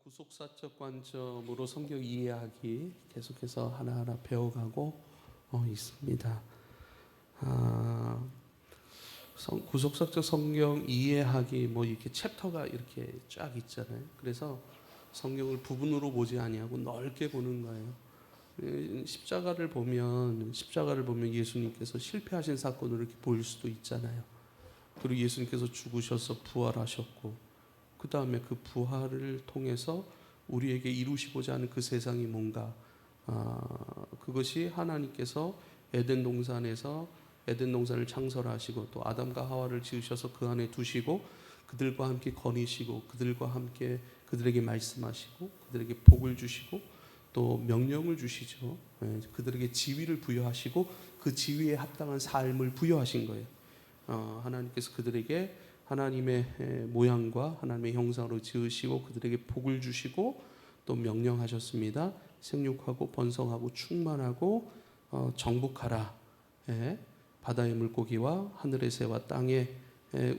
구속사적 관점으로 성경 이해하기 계속해서 하나하나 배워가고 있습니다. 구속사적 성경 이해하기 이렇게 챕터가 이렇게 쫙 있잖아요. 그래서 성경을 부분으로 보지 아니하고 넓게 보는 거예요. 십자가를 보면 예수님께서 실패하신 사건으로 이렇게 보일 수도 있잖아요. 그리고 예수님께서 죽으셔서 부활하셨고, 그 다음에 그 부활을 통해서 우리에게 이루시고자 하는 그 세상이 뭔가, 그것이 하나님께서 에덴 동산을 창설하시고 또 아담과 하와를 지으셔서 그 안에 두시고 그들과 함께 거니시고 그들과 함께 그들에게 말씀하시고 그들에게 복을 주시고 또 명령을 주시죠. 그들에게 지위를 부여하시고 그 지위에 합당한 삶을 부여하신 거예요. 하나님께서 그들에게 하나님의 모양과 하나님의 형상으로 지으시고 그들에게 복을 주시고 또 명령하셨습니다. 생육하고 번성하고 충만하고 정복하라. 바다의 물고기와 하늘의 새와 땅에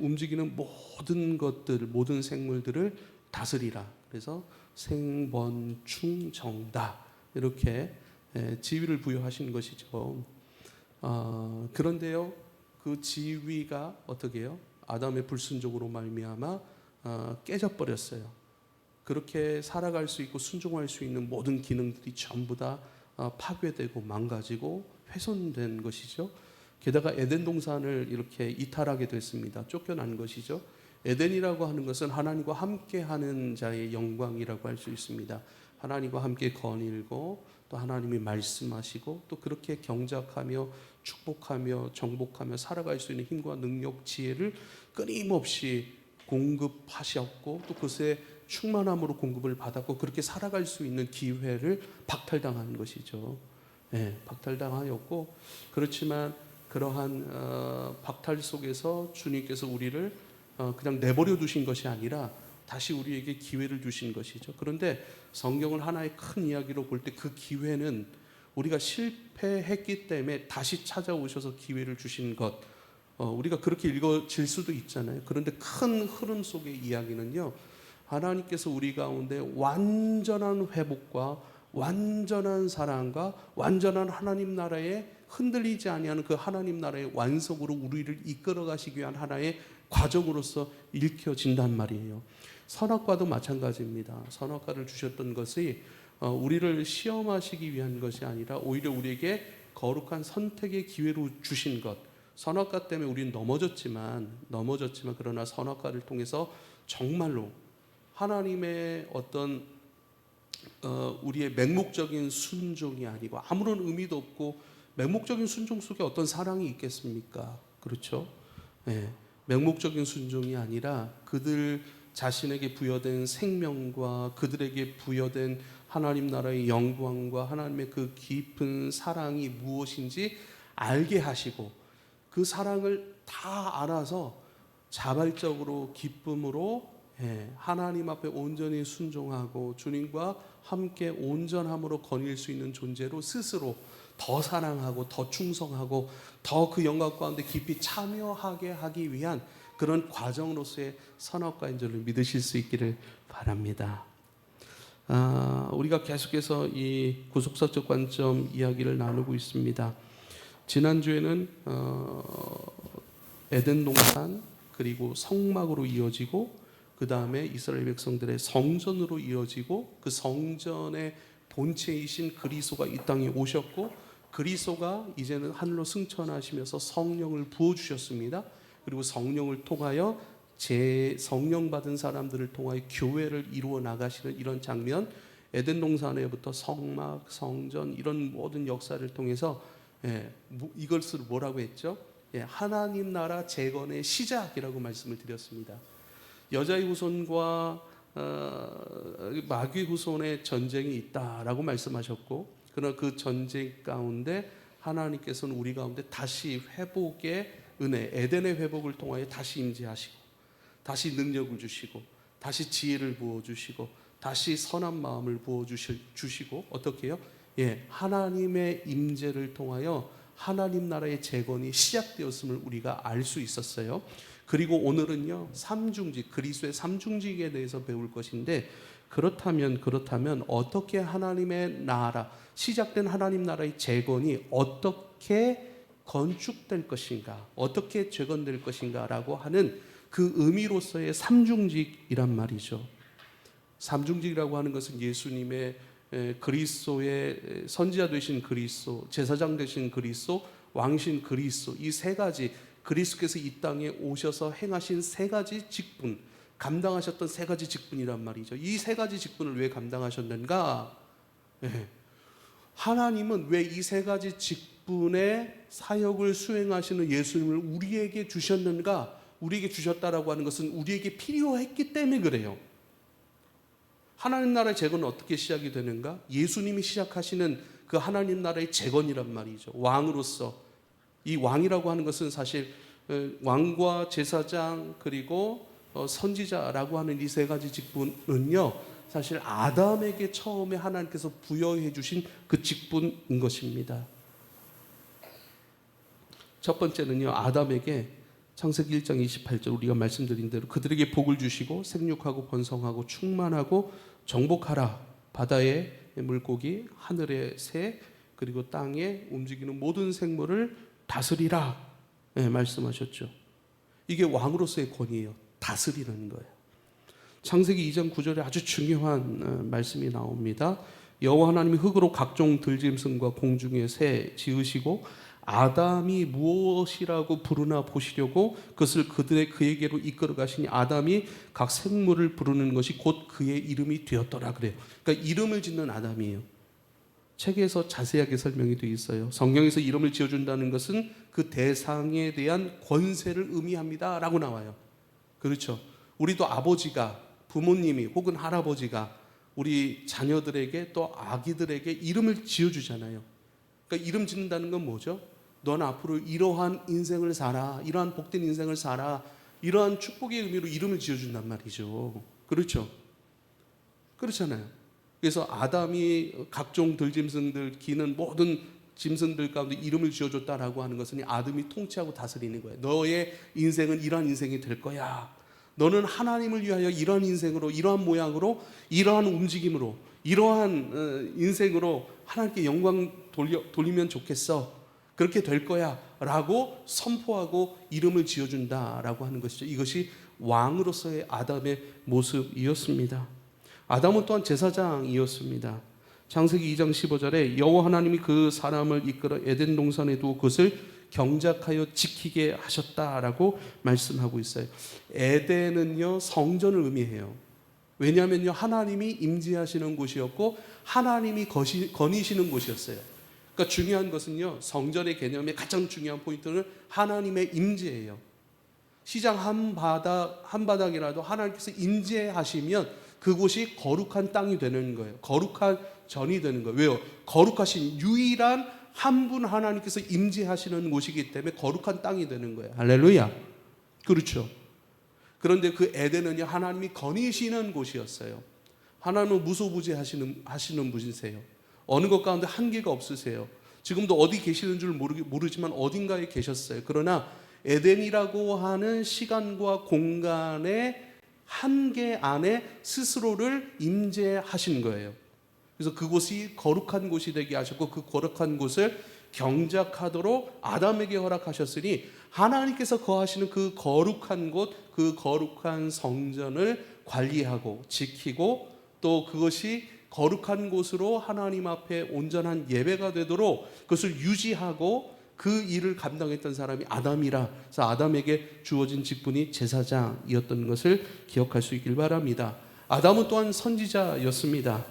움직이는 모든 것들, 모든 생물들을 다스리라. 그래서 생번충정다 이렇게 지위를 부여하신 것이죠. 그런데요, 그 지위가 어떻게 해요? 아담의 불순종으로 말미암아 깨져버렸어요. 그렇게 살아갈 수 있고 순종할 수 있는 모든 기능들이 전부 다 파괴되고 망가지고 훼손된 것이죠. 게다가 에덴 동산을 이렇게 이탈하게 됐습니다. 쫓겨난 것이죠. 에덴이라고 하는 것은 하나님과 함께하는 자의 영광이라고 할 수 있습니다. 하나님과 함께 거닐고 또 하나님이 말씀하시고 또 그렇게 경작하며 축복하며 정복하며 살아갈 수 있는 힘과 능력, 지혜를 끊임없이 공급하셨고 또 그것에 충만함으로 공급을 받았고 그렇게 살아갈 수 있는 기회를 박탈당한 것이죠. 박탈당하였고, 그렇지만 그러한 박탈 속에서 주님께서 우리를 그냥 내버려 두신 것이 아니라 다시 우리에게 기회를 주신 것이죠. 그런데 성경을 하나의 큰 이야기로 볼 때 그 기회는 우리가 실패했기 때문에 다시 찾아오셔서 기회를 주신 것, 우리가 그렇게 읽어질 수도 있잖아요. 그런데 큰 흐름 속의 이야기는요, 하나님께서 우리 가운데 완전한 회복과 완전한 사랑과 완전한 하나님 나라에 흔들리지 아니하는 그 하나님 나라의 완성으로 우리를 이끌어 가시기 위한 하나의 과정으로서 읽혀진단 말이에요. 선악과도 마찬가지입니다. 선악과를 주셨던 것이 우리를 시험하시기 위한 것이 아니라 오히려 우리에게 거룩한 선택의 기회로 주신 것. 선악과 때문에 우리는 넘어졌지만 그러나 선악과를 통해서 정말로 하나님의 어떤 우리의 맹목적인 순종이 아니고 아무런 의미도 없고, 맹목적인 순종 속에 어떤 사랑이 있겠습니까? 그렇죠? 맹목적인 순종이 아니라 그들 자신에게 부여된 생명과 그들에게 부여된 하나님 나라의 영광과 하나님의 그 깊은 사랑이 무엇인지 알게 하시고 그 사랑을 다 알아서 자발적으로 기쁨으로 하나님 앞에 온전히 순종하고 주님과 함께 온전함으로 거닐 수 있는 존재로 스스로 더 사랑하고 더 충성하고 더 그 영광 가운데 깊이 참여하게 하기 위한 그런 과정으로서의 선악과인 줄을 믿으실 수 있기를 바랍니다. 우리가 계속해서 이 구속사적 관점 이야기를 나누고 있습니다. 지난주에는 에덴 동산 그리고 성막으로 이어지고 그 다음에 이스라엘 백성들의 성전으로 이어지고 그 성전의 본체이신 그리스도가 이 땅에 오셨고 그리스도가 이제는 하늘로 승천하시면서 성령을 부어주셨습니다. 그리고 성령을 통하여 성령 받은 사람들을 통하여 교회를 이루어 나가시는 이런 장면, 에덴 동산에부터 성막, 성전 이런 모든 역사를 통해서 이것을 뭐라고 했죠? 하나님 나라 재건의 시작이라고 말씀을 드렸습니다. 여자의 후손과 마귀의 후손의 전쟁이 있다라고 말씀하셨고, 그러나 그 전쟁 가운데 하나님께서는 우리 가운데 다시 회복의 은혜, 에덴의 회복을 통하여 다시 임재하시고 다시 능력을 주시고 다시 지혜를 부어주시고 다시 선한 마음을 부어주시고 어떻게 해요? 하나님의 임재를 통하여 하나님 나라의 재건이 시작되었음을 우리가 알 수 있었어요. 그리고 오늘은요, 그리스도의 삼중직에 대해서 배울 것인데 그렇다면 어떻게 하나님의 나라, 시작된 하나님 나라의 재건이 어떻게 건축될 것인가, 어떻게 재건될 것인가라고 하는 그 의미로서의 삼중직이란 말이죠. 삼중직이라고 하는 것은 예수님의 그리스도의 선지자 되신 그리스도, 제사장 되신 그리스도, 왕신 그리스도, 이 세 가지, 그리스도께서 이 땅에 오셔서 행하신 세 가지 직분, 감당하셨던 세 가지 직분이란 말이죠. 이 세 가지 직분을 왜 감당하셨는가? 하나님은 왜 이 세 가지 직분의 사역을 수행하시는 예수님을 우리에게 주셨는가? 우리에게 주셨다라고 하는 것은 우리에게 필요했기 때문에 그래요. 하나님 나라의 재건은 어떻게 시작이 되는가? 예수님이 시작하시는 그 하나님 나라의 재건이란 말이죠. 왕으로서. 이 왕이라고 하는 것은 사실 왕과 제사장 그리고 선지자라고 하는 이 세 가지 직분은요, 사실 아담에게 처음에 하나님께서 부여해 주신 그 직분인 것입니다. 첫 번째는요, 아담에게 창세기 1장 28절 우리가 말씀드린 대로 그들에게 복을 주시고 생육하고 번성하고 충만하고 정복하라. 바다의 물고기, 하늘의 새, 그리고 땅에 움직이는 모든 생물을 다스리라. 말씀하셨죠. 이게 왕으로서의 권위예요. 다스리는 거예요. 창세기 2장 9절에 아주 중요한 말씀이 나옵니다. 여호와 하나님이 흙으로 각종 들짐승과 공중의 새 지으시고 아담이 무엇이라고 부르나 보시려고 그것을 그에게로 이끌어 가시니 아담이 각 생물을 부르는 것이 곧 그의 이름이 되었더라 그래요. 그러니까 이름을 짓는 아담이에요. 책에서 자세하게 설명이 되어 있어요. 성경에서 이름을 지어준다는 것은 그 대상에 대한 권세를 의미합니다 라고 나와요. 그렇죠. 우리도 아버지가, 부모님이 혹은 할아버지가 우리 자녀들에게 또 아기들에게 이름을 지어주잖아요. 그러니까 이름 짓는다는 건 뭐죠? 넌 앞으로 이러한 인생을 살아, 이러한 복된 인생을 살아, 이러한 축복의 의미로 이름을 지어준단 말이죠. 그렇죠? 그렇잖아요. 그래서 아담이 각종 들짐승들, 기는 모든 짐승들 가운데 이름을 지어줬다라고 하는 것은 아담이 통치하고 다스리는 거예요. 너의 인생은 이러한 인생이 될 거야. 너는 하나님을 위하여 이러한 인생으로, 이러한 모양으로, 이러한 움직임으로, 이러한 인생으로 하나님께 영광 돌리면 좋겠어. 그렇게 될 거야 라고 선포하고 이름을 지어준다라고 하는 것이죠. 이것이 왕으로서의 아담의 모습이었습니다. 아담은 또한 제사장이었습니다. 창세기 2장 15절에 여호와 하나님이 그 사람을 이끌어 에덴 동산에 두어 그것을 경작하여 지키게 하셨다라고 말씀하고 있어요. 에덴은요, 성전을 의미해요. 왜냐하면요, 하나님이 임재하시는 곳이었고 하나님이 거니시는 곳이었어요. 그러니까 중요한 것은요, 성전의 개념의 가장 중요한 포인트는 하나님의 임재예요. 시장 한바닥이라도 하나님께서 임재하시면 그곳이 거룩한 땅이 되는 거예요. 거룩한 전이 되는 거예요. 왜요? 거룩하신 유일한 한 분 하나님께서 임재하시는 곳이기 때문에 거룩한 땅이 되는 거예요. 할렐루야. 그렇죠. 그런데 그 에덴은요, 하나님이 거니시는 곳이었어요. 하나님은 무소부재하시는 분이세요. 어느 것 가운데 한계가 없으세요. 지금도 어디 계시는 줄 모르지만 어딘가에 계셨어요. 그러나 에덴이라고 하는 시간과 공간의 한계 안에 스스로를 임재하신 거예요. 그래서 그곳이 거룩한 곳이 되게 하셨고 그 거룩한 곳을 경작하도록 아담에게 허락하셨으니 하나님께서 거하시는 그 거룩한 곳, 그 거룩한 성전을 관리하고 지키고 또 그것이 거룩한 곳으로 하나님 앞에 온전한 예배가 되도록 그것을 유지하고 그 일을 감당했던 사람이 아담이라. 그래서 아담에게 주어진 직분이 제사장이었던 것을 기억할 수 있길 바랍니다. 아담은 또한 선지자였습니다.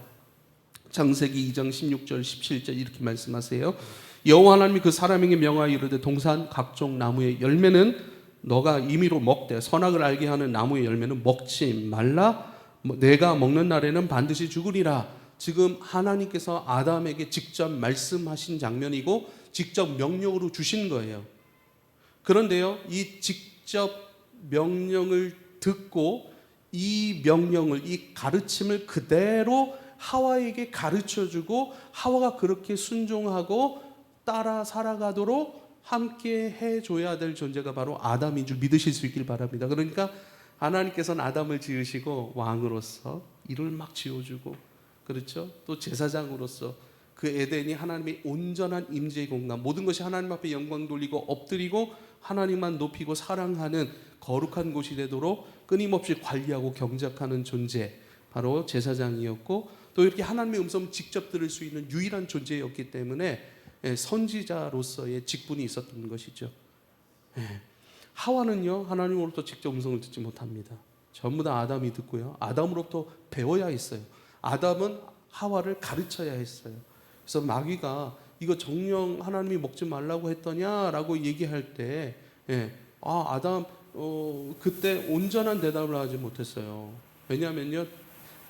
창세기 2장 16절 17절 이렇게 말씀하세요. 여호와 하나님이 그 사람에게 명하여 이르되 동산 각종 나무의 열매는 너가 임의로 먹되 선악을 알게 하는 나무의 열매는 먹지 말라. 내가 먹는 날에는 반드시 죽으리라. 지금 하나님께서 아담에게 직접 말씀하신 장면이고 직접 명령으로 주신 거예요. 그런데요, 이 직접 명령을 듣고 이 명령을, 이 가르침을 그대로 하와에게 가르쳐주고 하와가 그렇게 순종하고 따라 살아가도록 함께 해줘야 될 존재가 바로 아담인 줄 믿으실 수 있길 바랍니다. 그러니까 하나님께서는 아담을 지으시고 왕으로서 이를 막 지어주고, 그렇죠? 또 제사장으로서 그 에덴이 하나님의 온전한 임재의 공간, 모든 것이 하나님 앞에 영광 돌리고 엎드리고 하나님만 높이고 사랑하는 거룩한 곳이 되도록 끊임없이 관리하고 경작하는 존재, 바로 제사장이었고, 또 이렇게 하나님의 음성을 직접 들을 수 있는 유일한 존재였기 때문에 선지자로서의 직분이 있었던 것이죠. 하와는요, 하나님으로부터 직접 음성을 듣지 못합니다. 전부 다 아담이 듣고요, 아담으로부터 배워야 했어요. 아담은 하와를 가르쳐야 했어요. 그래서 마귀가 이거 정령 하나님이 먹지 말라고 했더냐라고 얘기할 때, 아담 그때 온전한 대답을 하지 못했어요. 왜냐하면요,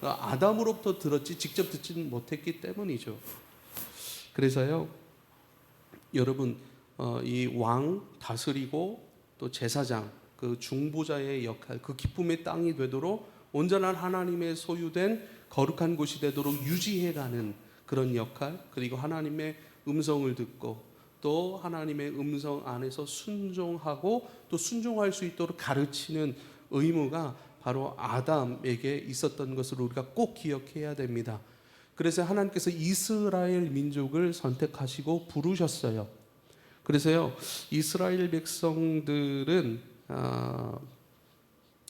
아담으로부터 들었지 직접 듣지는 못했기 때문이죠. 그래서요, 여러분, 이 왕 다스리고 또 제사장, 그 중보자의 역할, 그 기쁨의 땅이 되도록 온전한 하나님의 소유된 거룩한 곳이 되도록 유지해가는 그런 역할, 그리고 하나님의 음성을 듣고 또 하나님의 음성 안에서 순종하고 또 순종할 수 있도록 가르치는 의무가 바로 아담에게 있었던 것을 우리가 꼭 기억해야 됩니다. 그래서 하나님께서 이스라엘 민족을 선택하시고 부르셨어요. 그래서요, 이스라엘 백성들은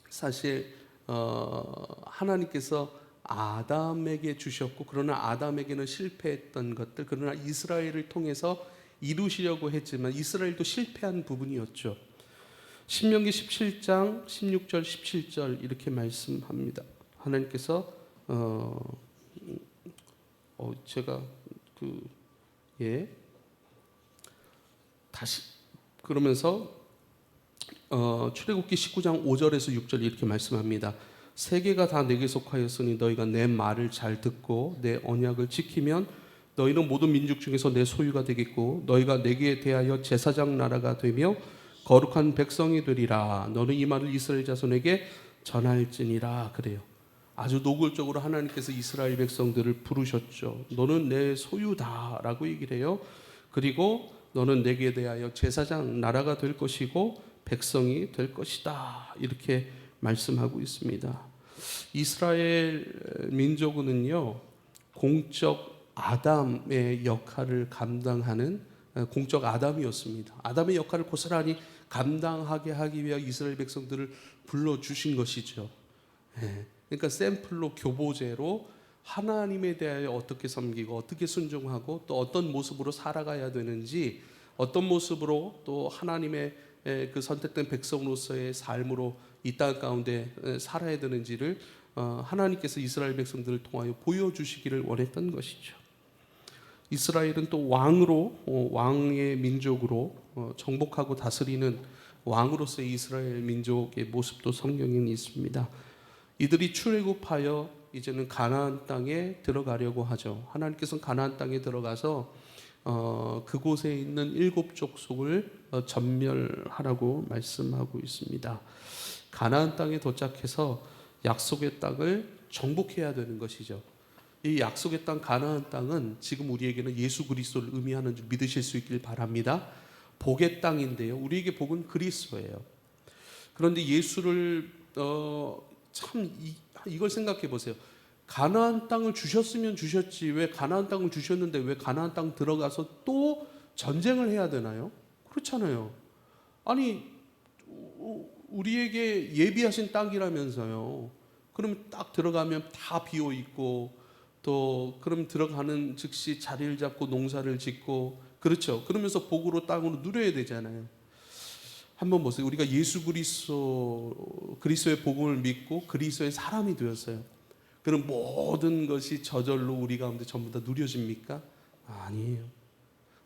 사실 하나님께서 아담에게 주셨고, 그러나 아담에게는 실패했던 것들, 그러나 이스라엘을 통해서 이루시려고 했지만 이스라엘도 실패한 부분이었죠. 신명기 17장 16절 17절 이렇게 말씀합니다. 하나님께서 제가 다시 그러면서 출애굽기 19장 5절에서 6절 이렇게 말씀합니다. 세계가 다 내게 속하였으니 너희가 내 말을 잘 듣고 내 언약을 지키면 너희는 모든 민족 중에서 내 소유가 되겠고 너희가 내게 대하여 제사장 나라가 되며 거룩한 백성이 되리라. 너는 이 말을 이스라엘 자손에게 전할지니라. 그래요. 아주 노골적으로 하나님께서 이스라엘 백성들을 부르셨죠. 너는 내 소유다라고 얘기를 해요. 그리고 너는 내게 대하여 제사장 나라가 될 것이고 백성이 될 것이다. 이렇게 말씀하고 있습니다. 이스라엘 민족은요, 공적 아담의 역할을 감당하는 공적 아담이었습니다. 아담의 역할을 고스란히 감당하게 하기 위해 이스라엘 백성들을 불러주신 것이죠. 그러니까 샘플로, 교보제로 하나님에 대하여 어떻게 섬기고 어떻게 순종하고 또 어떤 모습으로 살아가야 되는지, 어떤 모습으로 또 하나님의 그 선택된 백성으로서의 삶으로 이 땅 가운데 살아야 되는지를 하나님께서 이스라엘 백성들을 통하여 보여주시기를 원했던 것이죠. 이스라엘은 또 왕으로, 왕의 민족으로 정복하고 다스리는 왕으로서의 이스라엘 민족의 모습도 성경에 있습니다. 이들이 출애굽하여 이제는 가나안 땅에 들어가려고 하죠. 하나님께서는 가나안 땅에 들어가서 그곳에 있는 7 족속을 전멸하라고 말씀하고 있습니다. 가나안 땅에 도착해서 약속의 땅을 정복해야 되는 것이죠. 이 약속의 땅 가나안 땅은 지금 우리에게는 예수 그리스도를 의미하는 줄 믿으실 수 있길 바랍니다. 복의 땅인데요, 우리에게 복은 그리스도예요. 그런데 예수를 이걸 생각해 보세요. 가나안 땅을 주셨으면 주셨지, 왜 가나안 땅을 주셨는데 왜 가나안 땅 들어가서 또 전쟁을 해야 되나요? 그렇잖아요. 아니, 우리에게 예비하신 땅이라면서요. 그러면 딱 들어가면 다 비어 있고, 또 그럼 들어가는 즉시 자리를 잡고 농사를 짓고, 그렇죠. 그러면서 복으로 땅으로 누려야 되잖아요. 한번 보세요. 우리가 예수 그리스도의 복음을 믿고 그리스도의 사람이 되었어요. 그럼 모든 것이 저절로 우리 가운데 전부 다 누려집니까? 아니에요.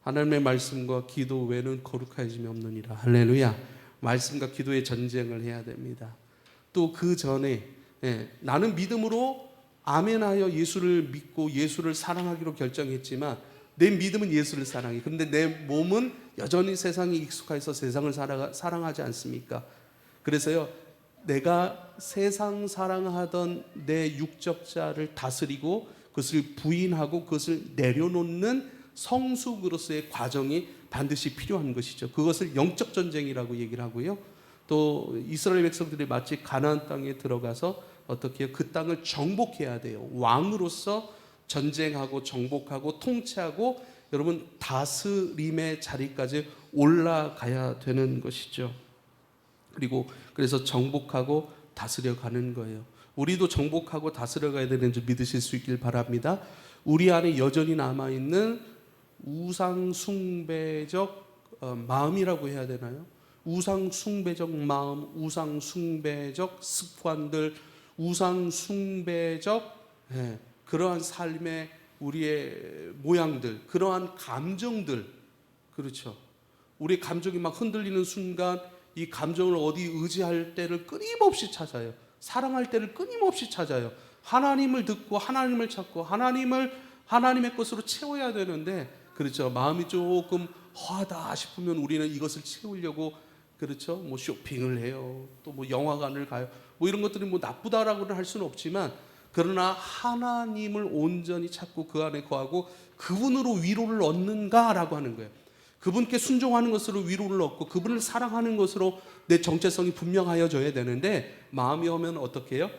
하나님의 말씀과 기도 외에는 거룩하여짐이 없느니라. 할렐루야. 말씀과 기도의 전쟁을 해야 됩니다. 또 그 전에 나는 믿음으로 아멘하여 예수를 믿고 예수를 사랑하기로 결정했지만 내 믿음은 예수를 사랑해. 그런데 내 몸은 여전히 세상에 익숙해서 세상을 사랑하지 않습니까? 그래서요, 내가 세상 사랑하던 내 육적자를 다스리고 그것을 부인하고 그것을 내려놓는 성숙으로서의 과정이 반드시 필요한 것이죠. 그것을 영적 전쟁이라고 얘기를 하고요. 또 이스라엘 백성들이 마치 가나안 땅에 들어가서 어떻게 해요? 그 땅을 정복해야 돼요. 왕으로서 전쟁하고 정복하고 통치하고 여러분 다스림의 자리까지 올라가야 되는 것이죠. 그리고 그래서 정복하고 다스려 가는 거예요. 우리도 정복하고 다스려 가야 되는 줄 믿으실 수 있길 바랍니다. 우리 안에 여전히 남아있는 우상 숭배적 마음이라고 해야 되나요? 우상 숭배적 마음, 우상 숭배적 습관들, 우상 숭배적 그러한 삶의 우리의 모양들, 그러한 감정들, 그렇죠. 우리 감정이 막 흔들리는 순간 이 감정을 어디 의지할 때를 끊임없이 찾아요. 사랑할 때를 끊임없이 찾아요. 하나님을 듣고 하나님을 찾고 하나님의 것으로 채워야 되는데, 그렇죠. 마음이 조금 허하다 싶으면 우리는 이것을 채우려고, 그렇죠. 뭐 쇼핑을 해요. 또 뭐 영화관을 가요. 뭐 이런 것들이 뭐 나쁘다라고는 할 수는 없지만, 그러나 하나님을 온전히 찾고 그 안에 거하고 그분으로 위로를 얻는가라고 하는 거예요. 그분께 순종하는 것으로 위로를 얻고 그분을 사랑하는 것으로 내 정체성이 분명하여져야 되는데, 마음이 오면 어떻게 해요?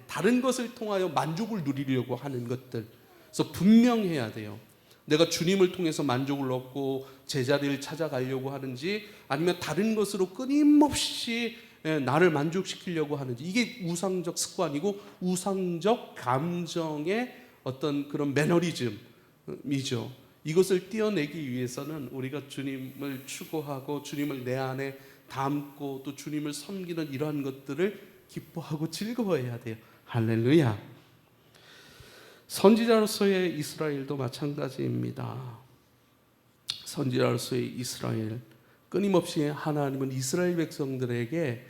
다른 것을 통하여 만족을 누리려고 하는 것들. 그래서 분명해야 돼요. 내가 주님을 통해서 만족을 얻고 제자리를 찾아가려고 하는지, 아니면 다른 것으로 끊임없이 나를 만족시키려고 하는지, 이게 우상적 습관이고 우상적 감정의 어떤 그런 매너리즘이죠. 이것을 띄어내기 위해서는 우리가 주님을 추구하고 주님을 내 안에 담고 또 주님을 섬기는 이러한 것들을 기뻐하고 즐거워해야 돼요. 할렐루야. 선지자로서의 이스라엘도 마찬가지입니다. 선지자로서의 이스라엘, 끊임없이 하나님은 이스라엘 백성들에게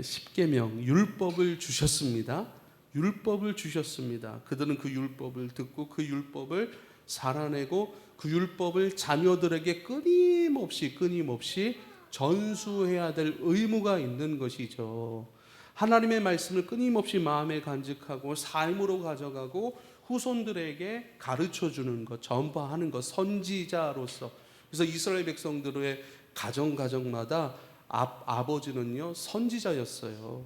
십계명, 율법을 주셨습니다. 율법을 주셨습니다. 그들은 그 율법을 듣고 그 율법을 살아내고 그 율법을 자녀들에게 끊임없이 전수해야 될 의무가 있는 것이죠. 하나님의 말씀을 끊임없이 마음에 간직하고 삶으로 가져가고 후손들에게 가르쳐주는 것, 전파하는 것, 선지자로서. 그래서 이스라엘 백성들의 가정마다 아버지는요 선지자였어요.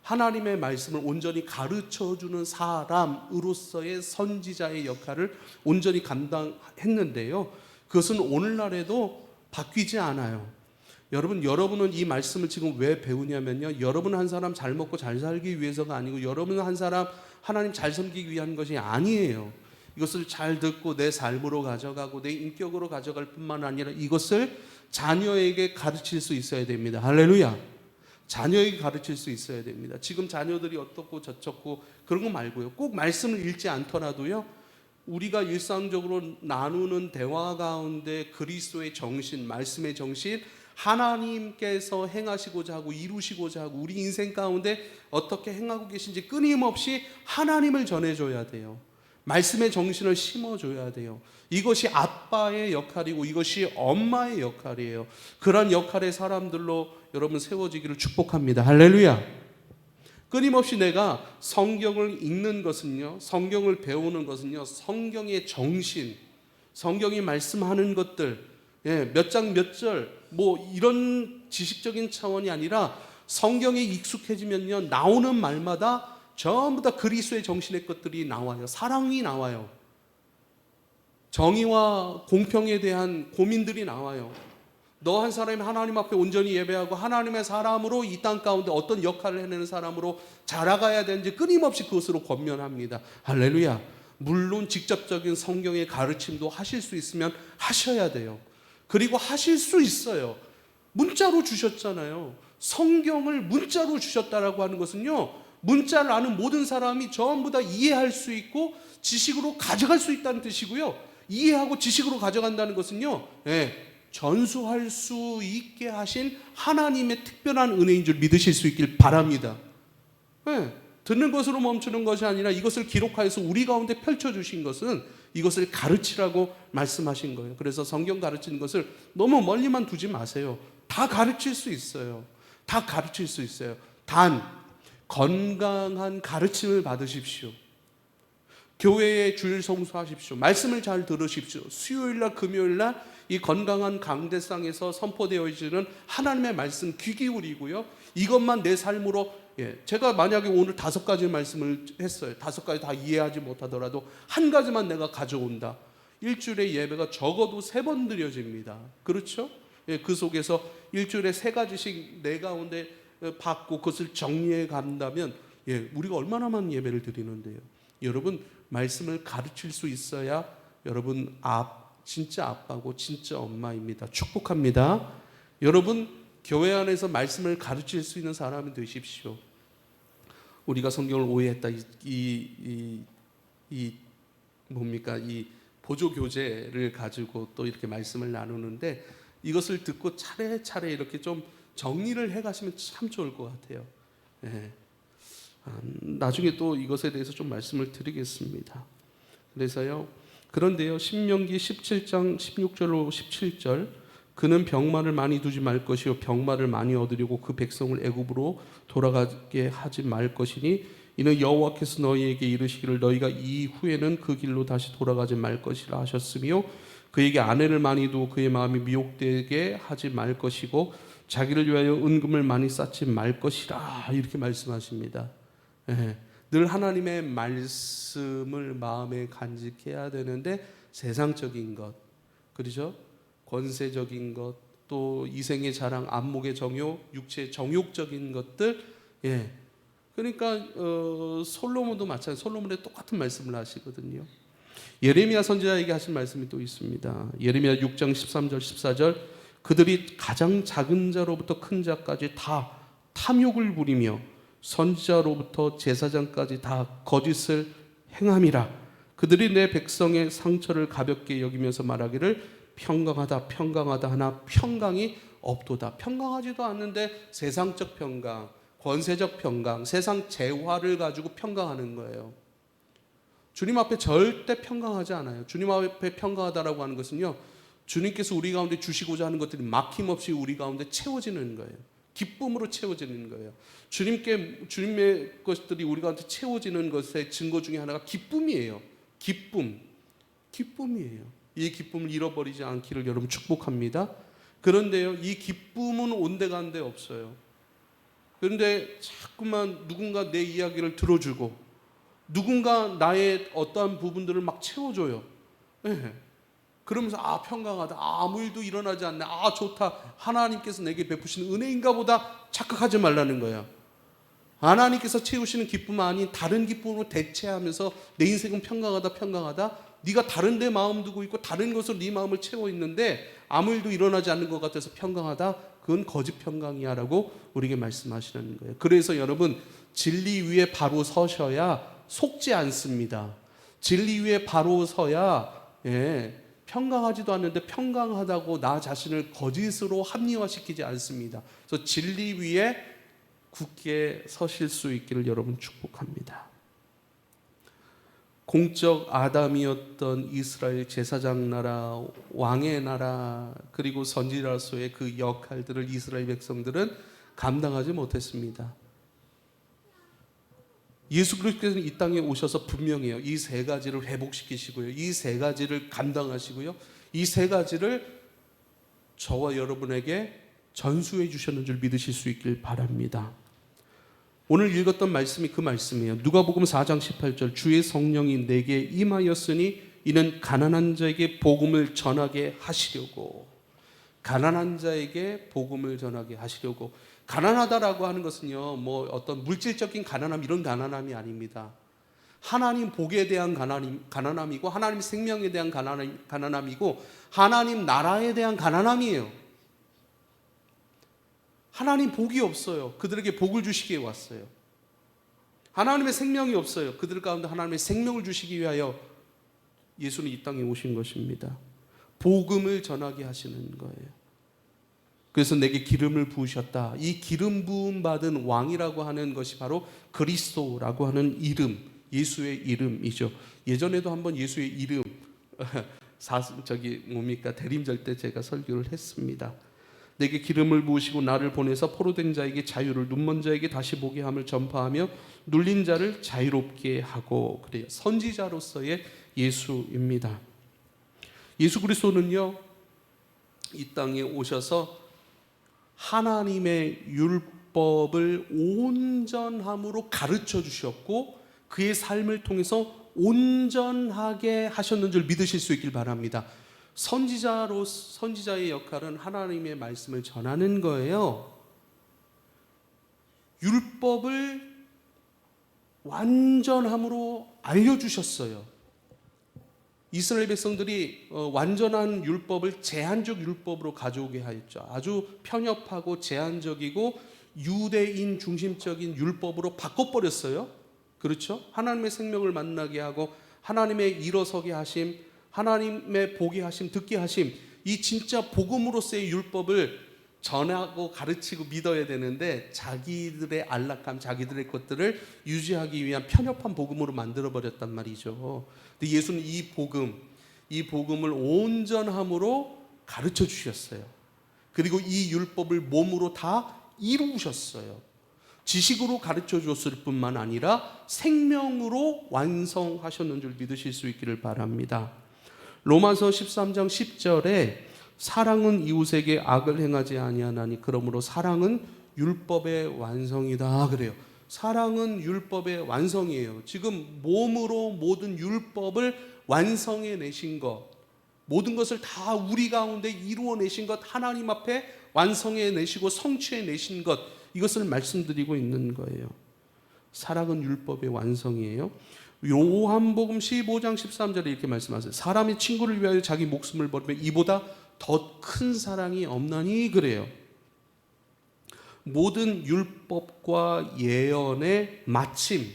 하나님의 말씀을 온전히 가르쳐주는 사람으로서의 선지자의 역할을 온전히 감당했는데요, 그것은 오늘날에도 바뀌지 않아요. 여러분은 이 말씀을 지금 왜 배우냐면요, 여러분 한 사람 잘 먹고 잘 살기 위해서가 아니고, 여러분 한 사람 하나님 잘 섬기기 위한 것이 아니에요. 이것을 잘 듣고 내 삶으로 가져가고 내 인격으로 가져갈 뿐만 아니라 이것을 자녀에게 가르칠 수 있어야 됩니다. 할렐루야. 자녀에게 가르칠 수 있어야 됩니다. 지금 자녀들이 어떻고 저쩌고 그런 거 말고요, 꼭 말씀을 읽지 않더라도요, 우리가 일상적으로 나누는 대화 가운데 그리스도의 정신, 말씀의 정신, 하나님께서 행하시고자 하고 이루시고자 하고 우리 인생 가운데 어떻게 행하고 계신지 끊임없이 하나님을 전해줘야 돼요. 말씀의 정신을 심어줘야 돼요. 이것이 아빠의 역할이고 이것이 엄마의 역할이에요. 그런 역할의 사람들로 여러분 세워지기를 축복합니다. 할렐루야. 끊임없이 내가 성경을 읽는 것은요, 성경을 배우는 것은요, 성경의 정신, 성경이 말씀하는 것들, 몇 장 몇 절 뭐 이런 지식적인 차원이 아니라 성경에 익숙해지면요, 나오는 말마다 전부 다 그리스도의 정신의 것들이 나와요. 사랑이 나와요. 정의와 공평에 대한 고민들이 나와요. 너 한 사람이 하나님 앞에 온전히 예배하고 하나님의 사람으로 이 땅 가운데 어떤 역할을 해내는 사람으로 자라가야 되는지 끊임없이 그것으로 권면합니다. 할렐루야. 물론 직접적인 성경의 가르침도 하실 수 있으면 하셔야 돼요. 그리고 하실 수 있어요. 문자로 주셨잖아요. 성경을 문자로 주셨다라고 하는 것은요, 문자를 아는 모든 사람이 전부 다 이해할 수 있고 지식으로 가져갈 수 있다는 뜻이고요, 이해하고 지식으로 가져간다는 것은요, 전수할 수 있게 하신 하나님의 특별한 은혜인 줄 믿으실 수 있길 바랍니다. 듣는 것으로 멈추는 것이 아니라 이것을 기록하여서 우리 가운데 펼쳐주신 것은 이것을 가르치라고 말씀하신 거예요. 그래서 성경 가르치는 것을 너무 멀리만 두지 마세요. 다 가르칠 수 있어요. 다 가르칠 수 있어요. 단 건강한 가르침을 받으십시오. 교회에 주일 성수하십시오. 말씀을 잘 들으십시오. 수요일날 금요일날 이 건강한 강대상에서 선포되어지는 하나님의 말씀 귀 기울이고요, 이것만 내 삶으로 제가 만약에 오늘 5가지 말씀을 했어요. 5가지 다 이해하지 못하더라도 한 가지만 내가 가져온다. 일주일에 예배가 적어도 3번 드려집니다. 그렇죠? 그 속에서 일주일에 3가지씩 내 가운데 받고 그것을 정리해 간다면 우리가 얼마나 많은 예배를 드리는데요. 여러분, 말씀을 가르칠 수 있어야 여러분 진짜 아빠고 진짜 엄마입니다. 축복합니다. 여러분, 교회 안에서 말씀을 가르칠 수 있는 사람이 되십시오. 우리가 성경을 오해했다. 이 보조 교재를 가지고 또 이렇게 말씀을 나누는데, 이것을 듣고 차례차례 이렇게 좀 정리를 해 가시면 참 좋을 것 같아요. 나중에 또 이것에 대해서 좀 말씀을 드리겠습니다. 그런데요, 신명기 17장 16절로 17절, 그는 병마를 많이 두지 말 것이요 병마를 많이 얻으려고 그 백성을 애굽으로 돌아가게 하지 말 것이니 이는 여호와께서 너희에게 이르시기를 너희가 이후에는 그 길로 다시 돌아가지 말 것이라 하셨으며, 그에게 아내를 많이 두고 그의 마음이 미혹되게 하지 말 것이고 자기를 위하여 은금을 많이 쌓지 말 것이라, 이렇게 말씀하십니다. 늘 하나님의 말씀을 마음에 간직해야 되는데, 세상적인 것, 그렇죠? 권세적인 것, 또 이생의 자랑, 안목의 정욕, 육체의 정욕적인 것들, 그러니까 솔로몬도 마찬가지. 솔로몬의 똑같은 말씀을 하시거든요. 예레미야 선지자에게 하신 말씀이 또 있습니다. 예레미야 6장 13절 14절, 그들이 가장 작은 자로부터 큰 자까지 다 탐욕을 부리며 선지자로부터 제사장까지 다 거짓을 행함이라. 그들이 내 백성의 상처를 가볍게 여기면서 말하기를 평강하다 평강하다 하나 평강이 없도다. 평강하지도 않는데 세상적 평강, 권세적 평강, 세상 재화를 가지고 평강하는 거예요. 주님 앞에 절대 평강하지 않아요. 주님 앞에 평강하다라고 하는 것은요, 주님께서 우리 가운데 주시고자 하는 것들이 막힘없이 우리 가운데 채워지는 거예요. 기쁨으로 채워지는 거예요. 주님의 것들이 우리 가운데 채워지는 것의 증거 중에 하나가 기쁨이에요. 기쁨이에요. 이 기쁨을 잃어버리지 않기를 여러분 축복합니다. 그런데요, 이 기쁨은 온데간데 없어요. 그런데 자꾸만 누군가 내 이야기를 들어주고 누군가 나의 어떠한 부분들을 막 채워줘요. 그러면서 평강하다, 아무 일도 일어나지 않네, 좋다, 하나님께서 내게 베푸시는 은혜인가 보다 착각하지 말라는 거예요. 하나님께서 채우시는 기쁨 아닌 다른 기쁨으로 대체하면서 내 인생은 평강하다, 네가 다른 데 마음 두고 있고 다른 것으로 네 마음을 채워 있는데 아무 일도 일어나지 않는 것 같아서 평강하다, 그건 거짓 평강이야 라고 우리에게 말씀하시는 거예요. 그래서 여러분, 진리 위에 바로 서셔야 속지 않습니다. 진리 위에 바로 서야 평강하지도 않는데 평강하다고 나 자신을 거짓으로 합리화시키지 않습니다. 그래서 진리 위에 굳게 서실 수 있기를 여러분 축복합니다. 공적 아담이었던 이스라엘 제사장 나라, 왕의 나라, 그리고 선지자로서의 그 역할들을 이스라엘 백성들은 감당하지 못했습니다. 예수 그리스도께서는 이 땅에 오셔서 분명해요. 이 3가지를 회복시키시고요, 이 3가지를 감당하시고요, 이 3가지를 저와 여러분에게 전수해 주셨는 줄 믿으실 수 있길 바랍니다. 오늘 읽었던 말씀이 그 말씀이에요. 누가복음 4장 18절, 주의 성령이 내게 임하였으니 이는 가난한 자에게 복음을 전하게 하시려고. 가난한 자에게 복음을 전하게 하시려고. 가난하다라고 하는 것은요, 뭐 어떤 물질적인 가난함, 이런 가난함이 아닙니다. 하나님 복에 대한 가난함이고 하나님 생명에 대한 가난함이고 하나님 나라에 대한 가난함이에요. 하나님 복이 없어요. 그들에게 복을 주시기에 왔어요. 하나님의 생명이 없어요. 그들 가운데 하나님의 생명을 주시기 위하여 예수는 이 땅에 오신 것입니다. 복음을 전하게 하시는 거예요. 그래서 내게 기름을 부으셨다. 이 기름 부음 받은 왕이라고 하는 것이 바로 그리스도라고 하는 이름, 예수의 이름이죠. 예전에도 한번 예수의 이름 대림절 때 제가 설교를 했습니다. 내게 기름을 부으시고 나를 보내서 포로된 자에게 자유를, 눈먼 자에게 다시 보게 함을 전파하며 눌린 자를 자유롭게 하고, 그래요. 선지자로서의 예수입니다. 예수 그리스도는요, 이 땅에 오셔서 하나님의 율법을 온전함으로 가르쳐 주셨고 그의 삶을 통해서 온전하게 하셨는 줄 믿으실 수 있길 바랍니다. 선지자의 역할은 하나님의 말씀을 전하는 거예요. 율법을 완전함으로 알려주셨어요. 이스라엘 백성들이 완전한 율법을 제한적 율법으로 가져오게 하였죠. 아주 편협하고 제한적이고 유대인 중심적인 율법으로 바꿔버렸어요. 그렇죠? 하나님의 생명을 만나게 하고 하나님의 일어서게 하심, 하나님의 보게 하심, 듣게 하심, 이 진짜 복음으로서의 율법을 전하고 가르치고 믿어야 되는데 자기들의 안락함, 자기들의 것들을 유지하기 위한 편협한 복음으로 만들어버렸단 말이죠. 근데 예수는 이 복음을 온전함으로 가르쳐 주셨어요. 그리고 이 율법을 몸으로 다 이루셨어요. 지식으로 가르쳐 줬을 뿐만 아니라 생명으로 완성하셨는 줄 믿으실 수 있기를 바랍니다. 로마서 13장 10절에 사랑은 이웃에게 악을 행하지 아니하나니 그러므로 사랑은 율법의 완성이다 그래요. 사랑은 율법의 완성이에요. 지금 몸으로 모든 율법을 완성해 내신 것, 모든 것을 다 우리 가운데 이루어 내신 것, 하나님 앞에 완성해 내시고 성취해 내신 것, 이것을 말씀드리고 있는 거예요. 사랑은 율법의 완성이에요. 요한복음 15장 13절에 이렇게 말씀하세요. 사람이 친구를 위하여 자기 목숨을 버리면 이보다 더 큰 사랑이 없나니 그래요. 모든 율법과 예언의 마침,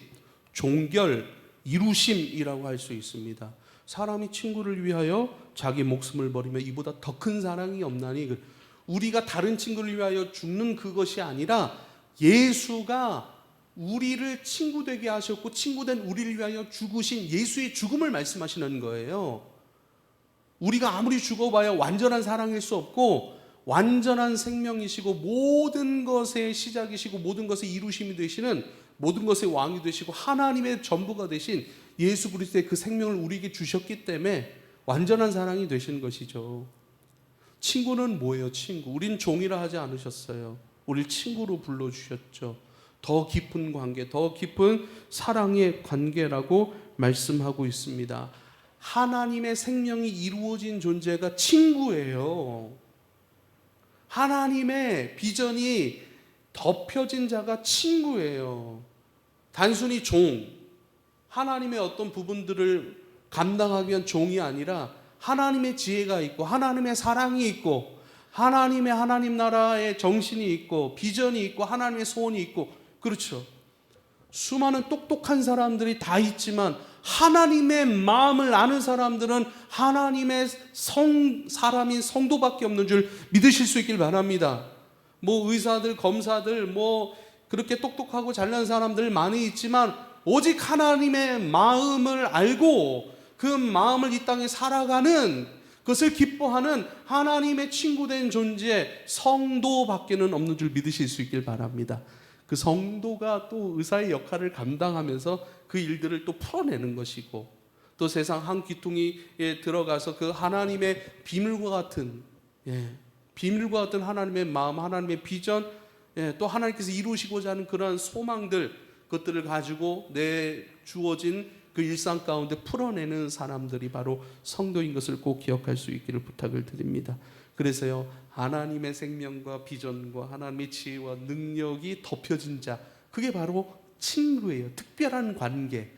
종결, 이루심이라고 할 수 있습니다. 사람이 친구를 위하여 자기 목숨을 버리면 이보다 더 큰 사랑이 없나니, 우리가 다른 친구를 위하여 죽는 그것이 아니라 예수가 우리를 친구 되게 하셨고 친구된 우리를 위하여 죽으신 예수의 죽음을 말씀하시는 거예요. 우리가 아무리 죽어봐야 완전한 사랑일 수 없고 완전한 생명이시고 모든 것의 시작이시고 모든 것의 이루심이 되시는, 모든 것의 왕이 되시고 하나님의 전부가 되신 예수 그리스도의 그 생명을 우리에게 주셨기 때문에 완전한 사랑이 되신 것이죠. 친구는 뭐예요? 친구. 우린 종이라 하지 않으셨어요. 우리를 친구로 불러주셨죠. 더 깊은 관계, 더 깊은 사랑의 관계라고 말씀하고 있습니다. 하나님의 생명이 이루어진 존재가 친구예요. 하나님의 비전이 덮여진 자가 친구예요. 단순히 종, 하나님의 어떤 부분들을 감당하기 위한 종이 아니라 하나님의 지혜가 있고 하나님의 사랑이 있고 하나님 나라의 정신이 있고 비전이 있고 하나님의 소원이 있고, 그렇죠. 수많은 똑똑한 사람들이 다 있지만 하나님의 마음을 아는 사람들은 하나님의 사람인 성도밖에 없는 줄 믿으실 수 있길 바랍니다. 뭐 의사들, 검사들, 뭐 그렇게 똑똑하고 잘난 사람들 많이 있지만 오직 하나님의 마음을 알고 그 마음을 이 땅에 살아가는, 그것을 기뻐하는 하나님의 친구된 존재 성도밖에는 없는 줄 믿으실 수 있길 바랍니다. 그 성도가 또 의사의 역할을 감당하면서 그 일들을 또 풀어내는 것이고, 또 세상 한 귀퉁이에 들어가서 그 하나님의 비밀과 같은 하나님의 마음, 하나님의 비전, 또 하나님께서 이루시고자 하는 그러한 소망들, 그것들을 가지고 내 주어진 그 일상 가운데 풀어내는 사람들이 바로 성도인 것을 꼭 기억할 수 있기를 부탁을 드립니다. 그래서요, 하나님의 생명과 비전과 하나님의 지혜와 능력이 덮여진 자, 그게 바로 친구예요. 특별한 관계.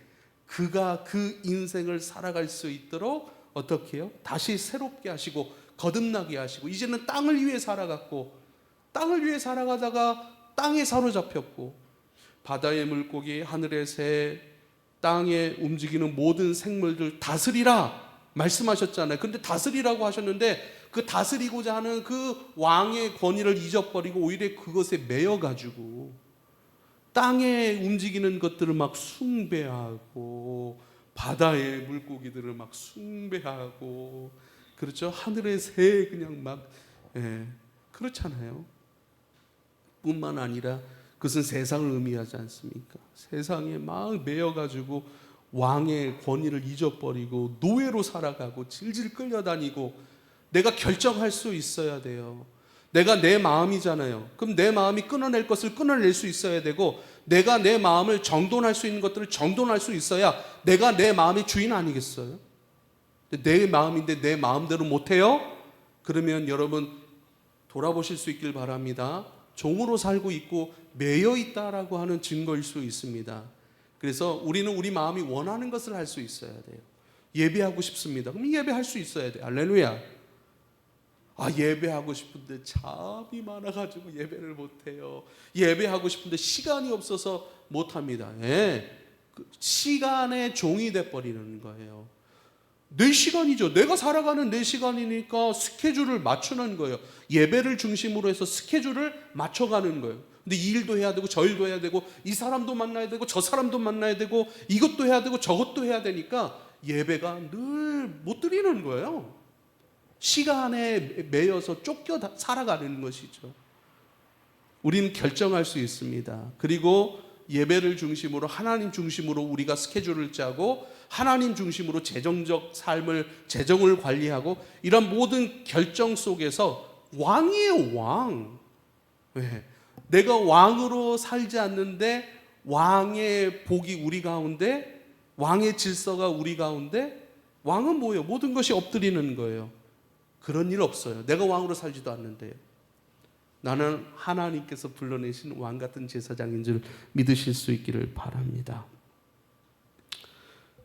그가 그 인생을 살아갈 수 있도록 어떻게 해요? 다시 새롭게 하시고 거듭나게 하시고, 이제는 땅을 위해 살아갔고, 땅을 위해 살아가다가 땅에 사로잡혔고, 바다의 물고기, 하늘의 새, 땅에 움직이는 모든 생물들 다스리라 말씀하셨잖아요. 그런데 다스리라고 하셨는데 그 다스리고자 하는 그 왕의 권위를 잊어버리고 오히려 그것에 매여가지고 땅에 움직이는 것들을 막 숭배하고 바다의 물고기들을 막 숭배하고, 그렇죠? 하늘의 새 그냥 막 그렇잖아요. 뿐만 아니라 그것은 세상을 의미하지 않습니까? 세상에 막 매여가지고 왕의 권위를 잊어버리고 노예로 살아가고 질질 끌려다니고, 내가 결정할 수 있어야 돼요. 내가 내 마음이잖아요. 그럼 내 마음이 끊어낼 것을 끊어낼 수 있어야 되고, 내가 내 마음을 정돈할 수 있는 것들을 정돈할 수 있어야 내가 내 마음의 주인 아니겠어요? 내 마음인데 내 마음대로 못해요? 그러면 여러분 돌아보실 수 있길 바랍니다. 종으로 살고 있고 매여 있다라고 하는 증거일 수 있습니다. 그래서 우리는 우리 마음이 원하는 것을 할 수 있어야 돼요. 예배하고 싶습니다. 그럼 예배할 수 있어야 돼요. 할렐루야. 예배하고 싶은데 잠이 많아가지고 예배를 못해요. 예배하고 싶은데 시간이 없어서 못합니다. 시간의 종이 돼버리는 거예요. 내 시간이죠. 내가 살아가는 내 시간이니까 스케줄을 맞추는 거예요. 예배를 중심으로 해서 스케줄을 맞춰가는 거예요. 근데 이 일도 해야 되고 저 일도 해야 되고 이 사람도 만나야 되고 저 사람도 만나야 되고 이것도 해야 되고 저것도 해야 되니까 예배가 늘 못 드리는 거예요. 시간에 매여서 쫓겨 살아가는 것이죠. 우리는 결정할 수 있습니다. 그리고 예배를 중심으로 하나님 중심으로 우리가 스케줄을 짜고 하나님 중심으로 재정을 관리하고 이런 모든 결정 속에서 왕이에요. 왕. 왜? 내가 왕으로 살지 않는데 왕의 복이 우리 가운데, 왕의 질서가 우리 가운데, 왕은 뭐예요? 모든 것이 엎드리는 거예요. 그런 일 없어요. 내가 왕으로 살지도 않는데요. 나는 하나님께서 불러내신 왕 같은 제사장인 줄 믿으실 수 있기를 바랍니다.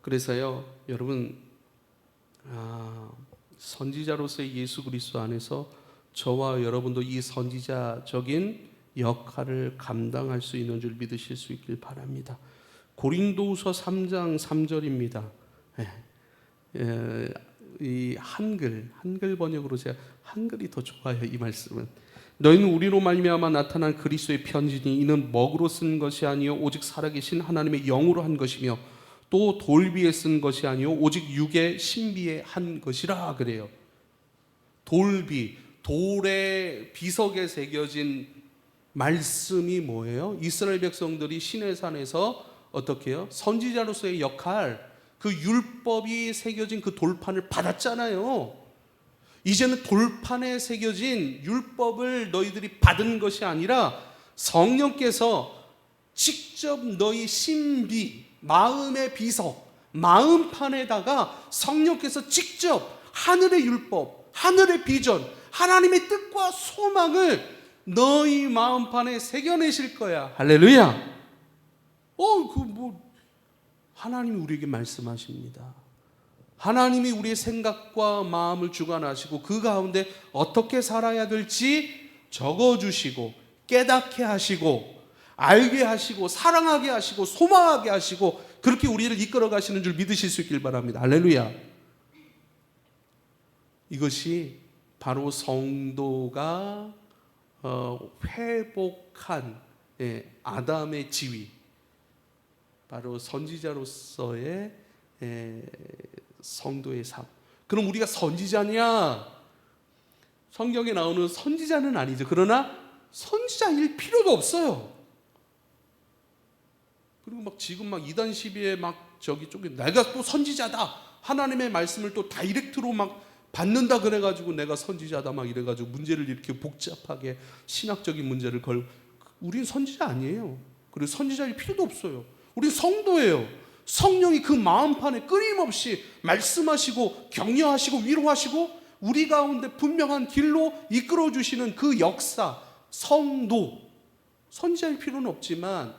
그래서요, 여러분, 선지자로서의 예수 그리스도 안에서 저와 여러분도 이 선지자적인 역할을 감당할 수 있는 줄 믿으실 수 있길 바랍니다. 고린도후서 3장 3절입니다. 이 한글 번역으로 제가 한글이 더 좋아요. 이 말씀은 너희는 우리로 말미암아 나타난 그리스도의 편지니 이는 먹으로 쓴 것이 아니요 오직 살아계신 하나님의 영으로 한 것이며 또 돌비에 쓴 것이 아니요 오직 육의 신비에 한 것이라 그래요. 돌비, 돌의 비석에 새겨진 말씀이 뭐예요? 이스라엘 백성들이 시내산에서 어떻게 해요? 선지자로서의 역할, 그 율법이 새겨진 그 돌판을 받았잖아요. 이제는 돌판에 새겨진 율법을 너희들이 받은 것이 아니라 성령께서 직접 너희 신비, 마음의 비석, 마음판에다가 성령께서 직접 하늘의 율법, 하늘의 비전, 하나님의 뜻과 소망을 너희 마음판에 새겨내실 거야. 할렐루야. 하나님이 우리에게 말씀하십니다. 하나님이 우리의 생각과 마음을 주관하시고 그 가운데 어떻게 살아야 될지 적어주시고 깨닫게 하시고 알게 하시고 사랑하게 하시고 소망하게 하시고 그렇게 우리를 이끌어 가시는 줄 믿으실 수 있길 바랍니다. 할렐루야. 이것이 바로 성도가 회복한 아담의 지위, 바로 선지자로서의 성도의 삶. 그럼 우리가 선지자냐? 성경에 나오는 선지자는 아니죠. 그러나 선지자일 필요도 없어요. 그리고 지금 이단 시비에 내가 또 선지자다. 하나님의 말씀을 또 다이렉트로 받는다 그래가지고 내가 선지자다 이래가지고 문제를 이렇게 복잡하게 신학적인 문제를 우린 선지자 아니에요. 그리고 선지자일 필요도 없어요. 우린 성도예요. 성령이 그 마음판에 끊임없이 말씀하시고 격려하시고 위로하시고 우리 가운데 분명한 길로 이끌어주시는 그 역사, 성도. 선지자일 필요는 없지만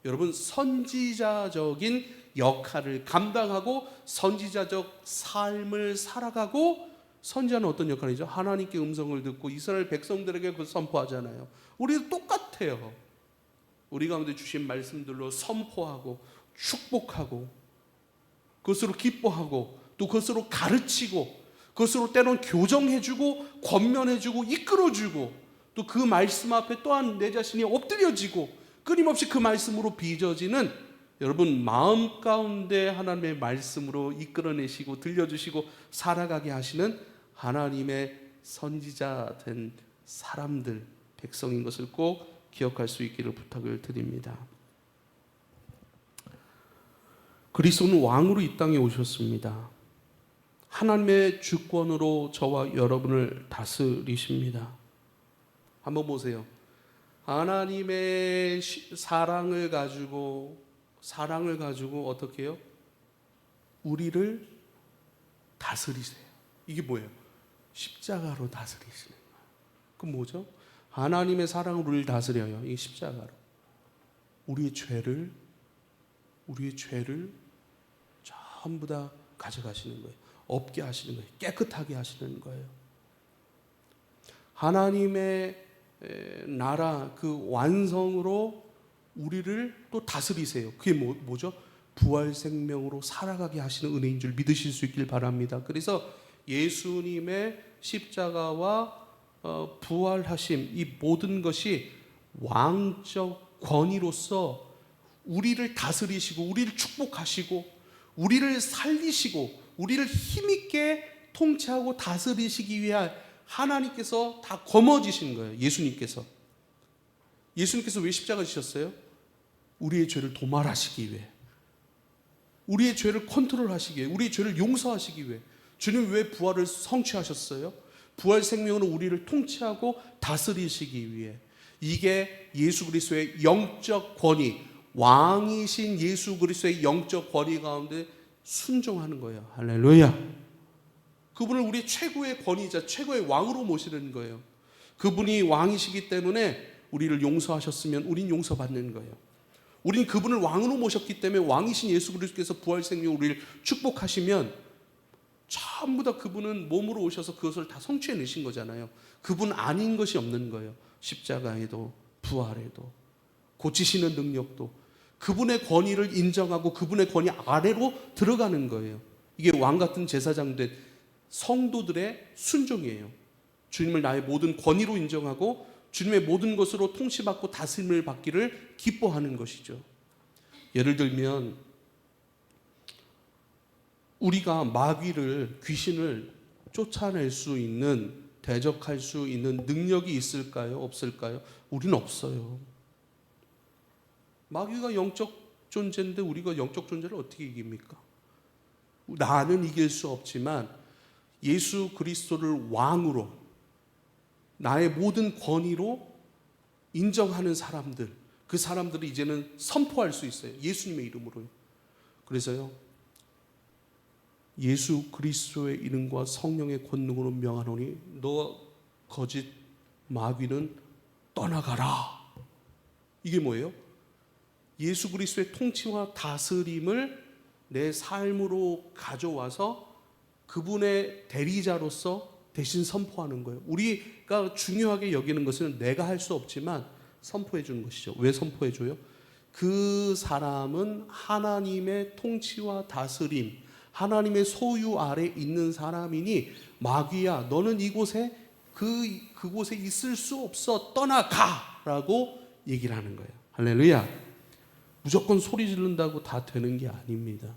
여러분 선지자적인 역할을 감당하고 선지자적 삶을 살아가고, 선지자는 어떤 역할이죠? 하나님께 음성을 듣고 이스라엘 백성들에게 그걸 선포하잖아요. 우리도 똑같아요. 우리 가운데 주신 말씀들로 선포하고 축복하고 그것으로 기뻐하고 또 그것으로 가르치고 그것으로 때론 교정해주고 권면해주고 이끌어주고 또 그 말씀 앞에 또한 내 자신이 엎드려지고 끊임없이 그 말씀으로 빚어지는, 여러분 마음 가운데 하나님의 말씀으로 이끌어내시고 들려주시고 살아가게 하시는 하나님의 선지자 된 사람들, 백성인 것을 꼭 기억할 수 있기를 부탁을 드립니다. 그리스도는 왕으로 이 땅에 오셨습니다. 하나님의 주권으로 저와 여러분을 다스리십니다. 한번 보세요. 하나님의 사랑을 가지고 어떻게 해요? 우리를 다스리세요. 이게 뭐예요? 십자가로 다스리시는 거예요. 그럼 뭐죠? 하나님의 사랑으로 우리를 다스려요. 이게 십자가로. 우리의 죄를 전부 다 가져가시는 거예요. 없게 하시는 거예요. 깨끗하게 하시는 거예요. 하나님의 나라 그 완성으로 우리를 또 다스리세요. 그게 뭐죠? 부활 생명으로 살아가게 하시는 은혜인 줄 믿으실 수 있길 바랍니다. 그래서 예수님의 십자가와 부활하심, 이 모든 것이 왕적 권위로서 우리를 다스리시고 우리를 축복하시고 우리를 살리시고 우리를 힘있게 통치하고 다스리시기 위한 하나님께서 다 거머쥐신 거예요. 예수님께서 왜 십자가 지셨어요? 우리의 죄를 도말하시기 위해, 우리의 죄를 컨트롤하시기 위해, 우리의 죄를 용서하시기 위해. 주님 왜 부활을 성취하셨어요? 부활 생명으로 우리를 통치하고 다스리시기 위해. 이게 예수 그리스도의 영적 권위, 왕이신 예수 그리스도의 영적 권위 가운데 순종하는 거예요. 할렐루야. 그분을 우리 최고의 권위자, 최고의 왕으로 모시는 거예요. 그분이 왕이시기 때문에 우리를 용서하셨으면 우린 용서받는 거예요. 우린 그분을 왕으로 모셨기 때문에 왕이신 예수 그리스도께서 부활 생명 우리를 축복하시면 전부 다 그분은 몸으로 오셔서 그것을 다 성취해내신 거잖아요. 그분 아닌 것이 없는 거예요. 십자가에도 부활에도 고치시는 능력도 그분의 권위를 인정하고 그분의 권위 아래로 들어가는 거예요. 이게 왕같은 제사장 된 성도들의 순종이에요. 주님을 나의 모든 권위로 인정하고 주님의 모든 것으로 통치받고 다스림을 받기를 기뻐하는 것이죠. 예를 들면 우리가 마귀를, 귀신을 쫓아낼 수 있는, 대적할 수 있는 능력이 있을까요? 없을까요? 우리는 없어요. 마귀가 영적 존재인데 우리가 영적 존재를 어떻게 이깁니까? 나는 이길 수 없지만 예수 그리스도를 왕으로 나의 모든 권위로 인정하는 사람들, 그 사람들을 이제는 선포할 수 있어요. 예수님의 이름으로요. 그래서요, 예수 그리스도의 이름과 성령의 권능으로 명하노니 너 거짓 마귀는 떠나가라. 이게 뭐예요? 예수 그리스도의 통치와 다스림을 내 삶으로 가져와서 그분의 대리자로서 대신 선포하는 거예요. 우리가 중요하게 여기는 것은 내가 할 수 없지만 선포해 주는 것이죠. 왜 선포해 줘요? 그 사람은 하나님의 통치와 다스림, 하나님의 소유 아래 있는 사람이니 마귀야, 너는 이곳에 그곳에 있을 수 없어, 떠나가라고 얘기를 하는 거예요. 할렐루야. 무조건 소리 지른다고 다 되는 게 아닙니다.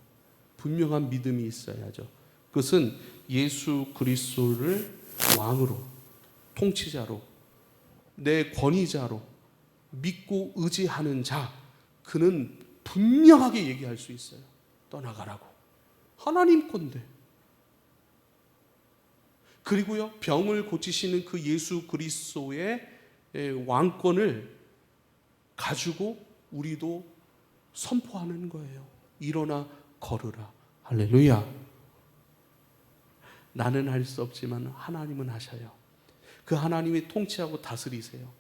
분명한 믿음이 있어야죠. 그것은 예수 그리스도를 왕으로, 통치자로, 내 권위자로 믿고 의지하는 자, 그는 분명하게 얘기할 수 있어요. 떠나가라고. 하나님 건데. 그리고요, 병을 고치시는 그 예수 그리스도의 왕권을 가지고 우리도 선포하는 거예요. 일어나 걸으라. 할렐루야. 나는 할 수 없지만 하나님은 하셔요. 그 하나님이 통치하고 다스리세요.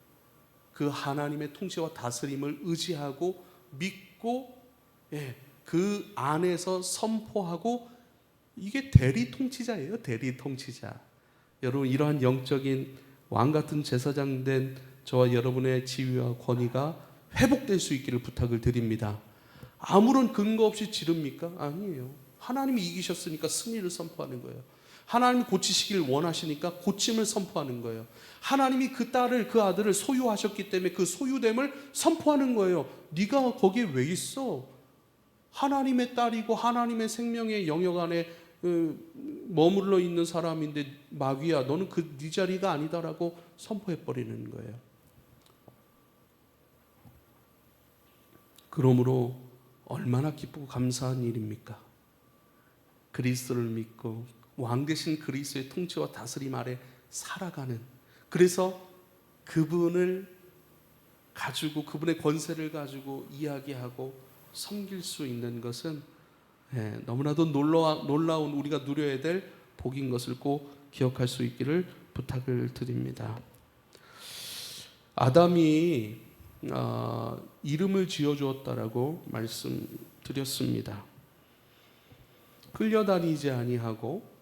그 하나님의 통치와 다스림을 의지하고 믿고 그 안에서 선포하고, 이게 대리 통치자예요. 대리 통치자. 여러분, 이러한 영적인 왕같은 제사장 된 저와 여러분의 지위와 권위가 회복될 수 있기를 부탁을 드립니다. 아무런 근거 없이 지릅니까? 아니에요. 하나님이 이기셨으니까 승리를 선포하는 거예요. 하나님이 고치시길 원하시니까 고침을 선포하는 거예요. 하나님이 그 딸을, 그 아들을 소유하셨기 때문에 그 소유됨을 선포하는 거예요. 네가 거기에 왜 있어? 하나님의 딸이고 하나님의 생명의 영역 안에 머물러 있는 사람인데 마귀야, 너는 네 자리가 아니다라고 선포해버리는 거예요. 그러므로 얼마나 기쁘고 감사한 일입니까? 그리스도를 믿고 왕 되신 그리스도의 통치와 다스림 아래 살아가는, 그래서 그분을 가지고 그분의 권세를 가지고 이야기하고 섬길 수 있는 것은 너무나도 놀라운 우리가 누려야 될 복인 것을 꼭 기억할 수 있기를 부탁을 드립니다. 아담이 이름을 지어주었다라고 말씀드렸습니다. 끌려다니지 아니하고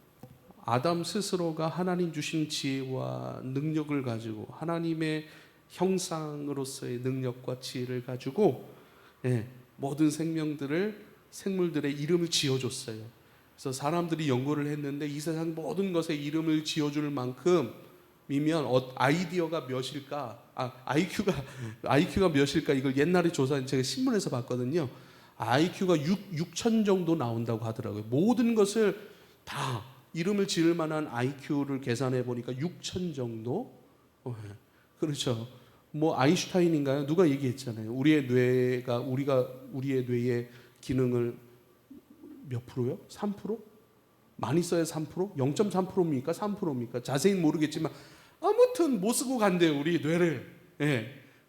아담 스스로가 하나님 주신 지혜와 능력을 가지고 하나님의 형상으로서의 능력과 지혜를 가지고 모든 생물들의 이름을 지어줬어요. 그래서 사람들이 연구를 했는데 이 세상 모든 것에 이름을 지어줄 만큼이면 아이디어가 몇일까? IQ가 몇일까? 이걸 옛날에 제가 신문에서 봤거든요. IQ가 6천 정도 나온다고 하더라고요. 모든 것을 다 이름을 지을 만한 IQ를 계산해 보니까 6천 정도. 그렇죠. 뭐 아인슈타인인가요? 누가 얘기했잖아요. 우리의 뇌의 기능을 몇 프로요? 3%? 많이 써야 3%? 0.3%입니까? 3%입니까? 자세히는 모르겠지만 아무튼 못 쓰고 간대요, 우리 뇌를.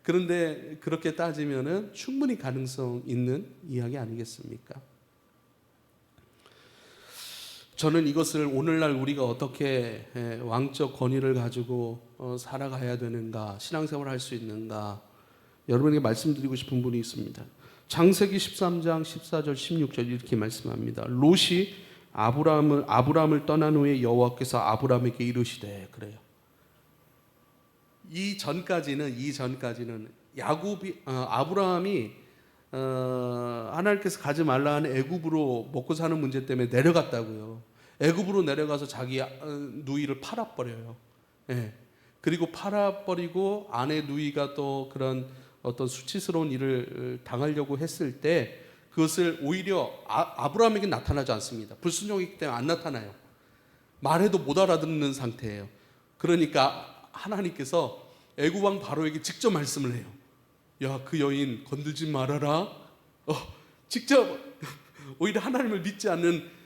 그런데 그렇게 따지면은 충분히 가능성 있는 이야기 아니겠습니까? 저는 이것을 오늘날 우리가 어떻게 왕적 권위를 가지고 살아가야 되는가, 신앙생활을 할 수 있는가, 여러분에게 말씀드리고 싶은 분이 있습니다. 창세기 13장 14절 16절 이렇게 말씀합니다. 롯이 아브라함을 떠난 후에 여호와께서 아브라함에게 이르시되, 그래요. 이 전까지는 아브라함이 하나님께서 가지 말라 하는 애굽으로 먹고 사는 문제 때문에 내려갔다고요. 애굽으로 내려가서 자기 누이를 팔아버려요. 그리고 팔아버리고 아내 누이가 또 그런 어떤 수치스러운 일을 당하려고 했을 때 그것을 오히려 아브라함에게 나타나지 않습니다. 불순종이기 때문에 안 나타나요. 말해도 못 알아듣는 상태예요. 그러니까 하나님께서 애굽 왕 바로에게 직접 말씀을 해요. 야, 그 여인 건들지 말아라. 직접 오히려 하나님을 믿지 않는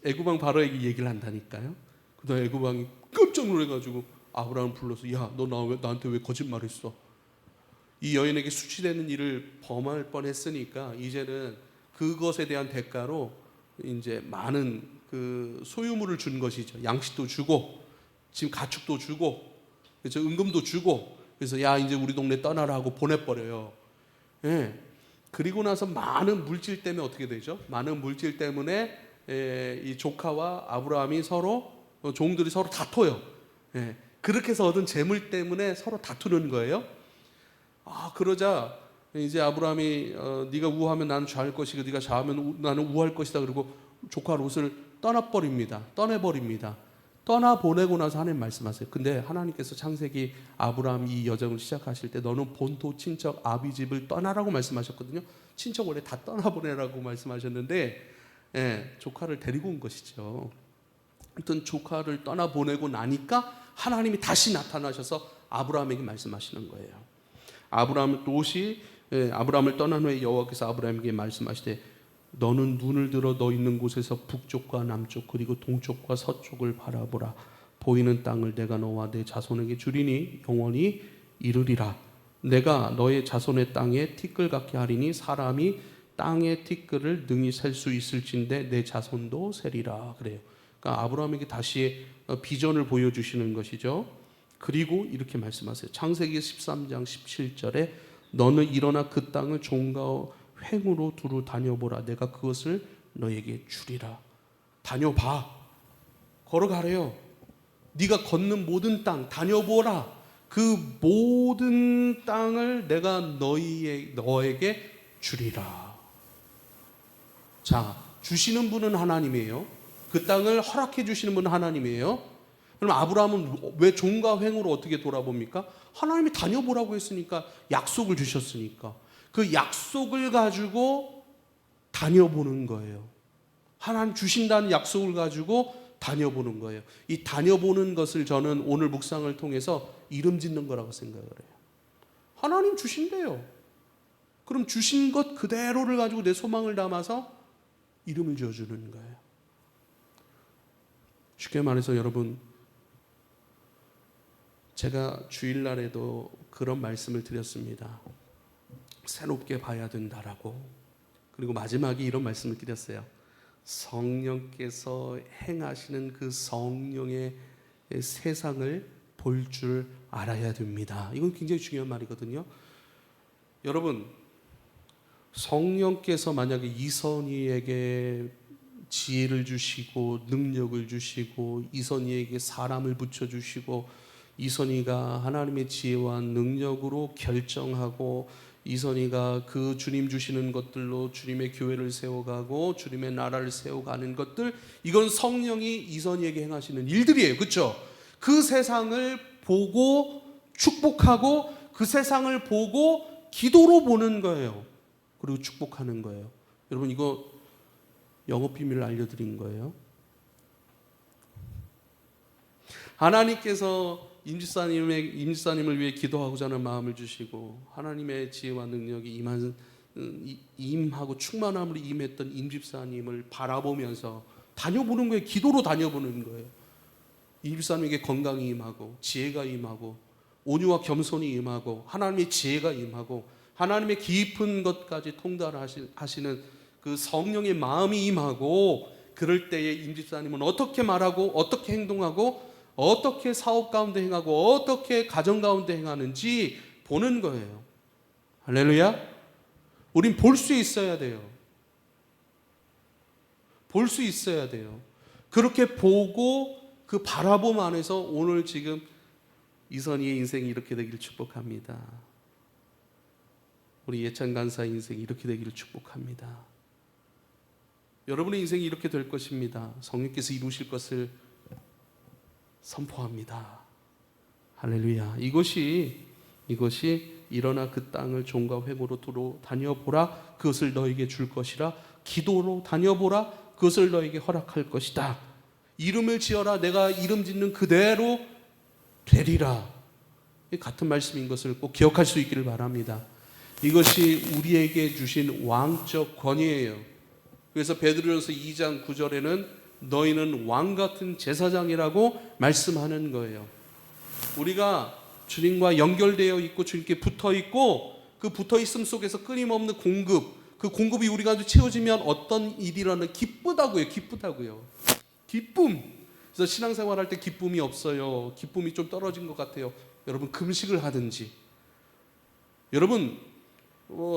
애굽 왕 바로에게 얘기를 한다니까요. 그다음 애굽 왕이 깜짝 놀래가지고 아브라함을 불러서, 야, 너 나한테 왜 거짓말했어? 이 여인에게 수치되는 일을 범할 뻔했으니까 이제는 그것에 대한 대가로 이제 많은 그 소유물을 준 것이죠. 양식도 주고 지금 가축도 주고 그래서 은금도 주고, 그래서 야, 이제 우리 동네 떠나라 하고 보내버려요. 그리고 나서 많은 물질 때문에 어떻게 되죠? 많은 물질 때문에 이 조카와 아브라함이 종들이 서로 다퉈요. 그렇게 해서 얻은 재물 때문에 서로 다투는 거예요. 그러자 이제 아브라함이 네가 우하면 나는 좌할 것이고 네가 좌하면 나는 우할 것이다. 그리고 조카 롯을 떠내버립니다. 떠나보내고 나서 하나님 말씀하세요. 근데 하나님께서 창세기 아브라함 이 여정을 시작하실 때 너는 본토 친척 아비 집을 떠나라고 말씀하셨거든요. 친척 원래 다 떠나보내라고 말씀하셨는데 조카를 데리고 온 것이죠. 아무튼 조카를 떠나보내고 나니까 하나님이 다시 나타나셔서 아브라함에게 말씀하시는 거예요. 롯이 아브라함을 떠난 후에 여호와께서 아브라함에게 말씀하시되 너는 눈을 들어 너 있는 곳에서 북쪽과 남쪽 그리고 동쪽과 서쪽을 바라보라. 보이는 땅을 내가 너와 내 자손에게 주리니 영원히 이르리라. 내가 너의 자손의 땅에 티끌 같게 하리니 사람이 땅의 티끌을 능히 셀 수 있을진데 내 자손도 세리라. 그래요. 그러니까 아브라함에게 다시 비전을 보여주시는 것이죠. 그리고 이렇게 말씀하세요. 창세기 13장 17절에 너는 일어나 그 땅을 종과 횡으로 두루 다녀보라. 내가 그것을 너에게 주리라. 다녀봐. 걸어가래요. 네가 걷는 모든 땅 다녀보라. 그 모든 땅을 내가 너에게 주리라. 자, 주시는 분은 하나님이에요. 그 땅을 허락해 주시는 분은 하나님이에요. 그럼 아브라함은 왜 종과 횡으로 어떻게 돌아봅니까? 하나님이 다녀보라고 했으니까, 약속을 주셨으니까 그 약속을 가지고 다녀보는 거예요. 하나님 주신다는 약속을 가지고 다녀보는 거예요. 이 다녀보는 것을 저는 오늘 묵상을 통해서 이름 짓는 거라고 생각을 해요. 하나님 주신대요. 그럼 주신 것 그대로를 가지고 내 소망을 담아서 이름을 지어주는 거예요. 쉽게 말해서 여러분, 제가 주일날에도 그런 말씀을 드렸습니다. 새롭게 봐야 된다라고. 그리고 마지막에 이런 말씀을 드렸어요. 성령께서 행하시는 그 성령의 세상을 볼 줄 알아야 됩니다. 이건 굉장히 중요한 말이거든요. 여러분, 성령께서 만약에 이선희에게 지혜를 주시고 능력을 주시고 이선희에게 사람을 붙여주시고 이선희가 하나님의 지혜와 능력으로 결정하고 이선희가 그 주님 주시는 것들로 주님의 교회를 세워가고 주님의 나라를 세워가는 것들, 이건 성령이 이선희에게 행하시는 일들이에요. 그렇죠? 그 세상을 보고 축복하고 그 세상을 보고 기도로 보는 거예요. 그리고 축복하는 거예요. 여러분, 이거 영업 비밀을 알려드린 거예요. 하나님께서 임집사님을 위해 기도하고자 하는 마음을 주시고 하나님의 지혜와 능력이 임하고 충만함으로 임했던 임집사님을 바라보면서 다녀보는 거예요. 기도로 다녀보는 거예요. 임집사님에게 건강이 임하고 지혜가 임하고 온유와 겸손이 임하고 하나님의 지혜가 임하고 하나님의 깊은 것까지 통달하시는 그 성령의 마음이 임하고, 그럴 때에 임집사님은 어떻게 말하고 어떻게 행동하고 어떻게 사업 가운데 행하고 어떻게 가정 가운데 행하는지 보는 거예요. 할렐루야. 우린 볼 수 있어야 돼요. 볼 수 있어야 돼요. 그렇게 보고 그 바라봄 안에서 오늘 지금 이선희의 인생이 이렇게 되기를 축복합니다. 우리 예찬 간사의 인생이 이렇게 되기를 축복합니다. 여러분의 인생이 이렇게 될 것입니다. 성령께서 이루실 것을 선포합니다. 할렐루야. 이것이 일어나 그 땅을 종과 회고로 두루 다녀보라. 그것을 너에게 줄 것이라. 기도로 다녀보라. 그것을 너에게 허락할 것이다. 이름을 지어라. 내가 이름 짓는 그대로 되리라. 같은 말씀인 것을 꼭 기억할 수 있기를 바랍니다. 이것이 우리에게 주신 왕적 권위예요. 그래서 베드로전서 2장 9절에는 너희는 왕 같은 제사장이라고 말씀하는 거예요. 우리가 주님과 연결되어 있고 주님께 붙어 있고 그 붙어 있음 속에서 끊임없는 공급, 그 공급이 우리가 채워지면 어떤 일이라는 기쁘다고요. 기쁨. 그래서 신앙생활 할 때 기쁨이 없어요. 기쁨이 좀 떨어진 것 같아요. 여러분, 금식을 하든지 여러분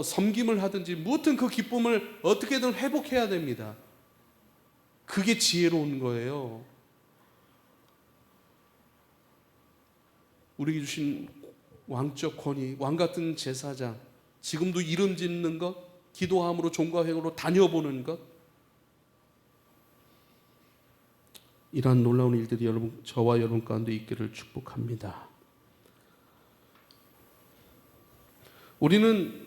섬김을 하든지 무엇든 그 기쁨을 어떻게든 회복해야 됩니다. 그게 지혜로운 거예요. 우리에게 주신 왕적 권위, 왕같은 제사장, 지금도 이름 짓는 것, 기도함으로 종과 행으로 다녀보는 것, 이러한 놀라운 일들이 저와 여러분 가운데 있기를 축복합니다. 우리는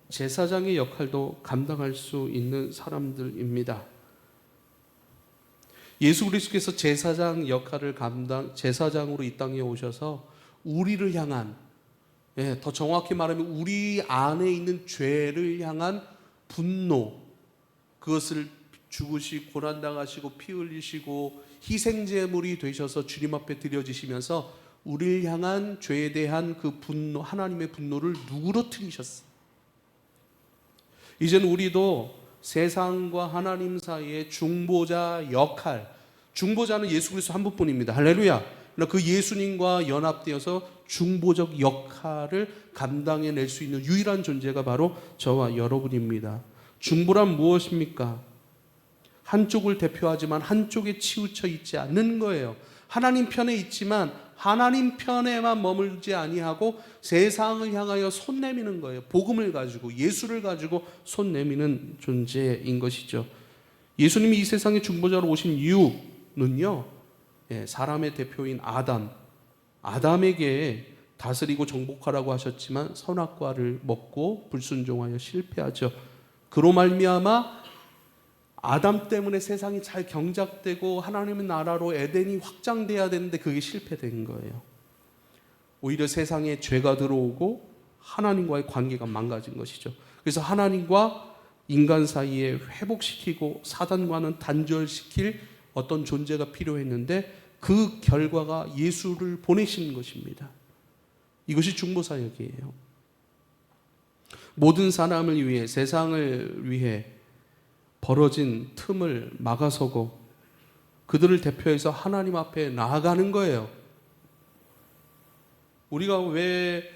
제사장의 역할도 감당할 수 있는 사람들입니다. 예수 그리스도께서 제사장 역할을 제사장으로 이 땅에 오셔서 우리를 향한, 더 정확히 말하면 우리 안에 있는 죄를 향한 분노, 그것을 죽으시고 고난당하시고 피 흘리시고 희생제물이 되셔서 주님 앞에 드려지시면서 우리를 향한 죄에 대한 그 분노, 하나님의 분노를 누그러뜨리셨어요. 이제는 우리도 세상과 하나님 사이의 중보자 역할, 중보자는 예수 그리스도 한 분뿐입니다. 할렐루야. 그 예수님과 연합되어서 중보적 역할을 감당해낼 수 있는 유일한 존재가 바로 저와 여러분입니다. 중보란 무엇입니까? 한쪽을 대표하지만 한쪽에 치우쳐 있지 않는 거예요. 하나님 편에 있지만 하나님 편에만 머물지 아니하고 세상을 향하여 손 내미는 거예요. 복음을 가지고, 예수를 가지고 손 내미는 존재인 것이죠. 예수님이 이 세상에 중보자로 오신 이유는요, 사람의 대표인 아담에게 다스리고 정복하라고 하셨지만 선악과를 먹고 불순종하여 실패하죠. 그로 말미암아 아담 때문에 세상이 잘 경작되고 하나님의 나라로 에덴이 확장돼야 되는데 그게 실패된 거예요. 오히려 세상에 죄가 들어오고 하나님과의 관계가 망가진 것이죠. 그래서 하나님과 인간 사이에 회복시키고 사단과는 단절시킬 어떤 존재가 필요했는데 그 결과가 예수를 보내신 것입니다. 이것이 중보사역이에요. 모든 사람을 위해, 세상을 위해 벌어진 틈을 막아서고 그들을 대표해서 하나님 앞에 나아가는 거예요. 우리가 왜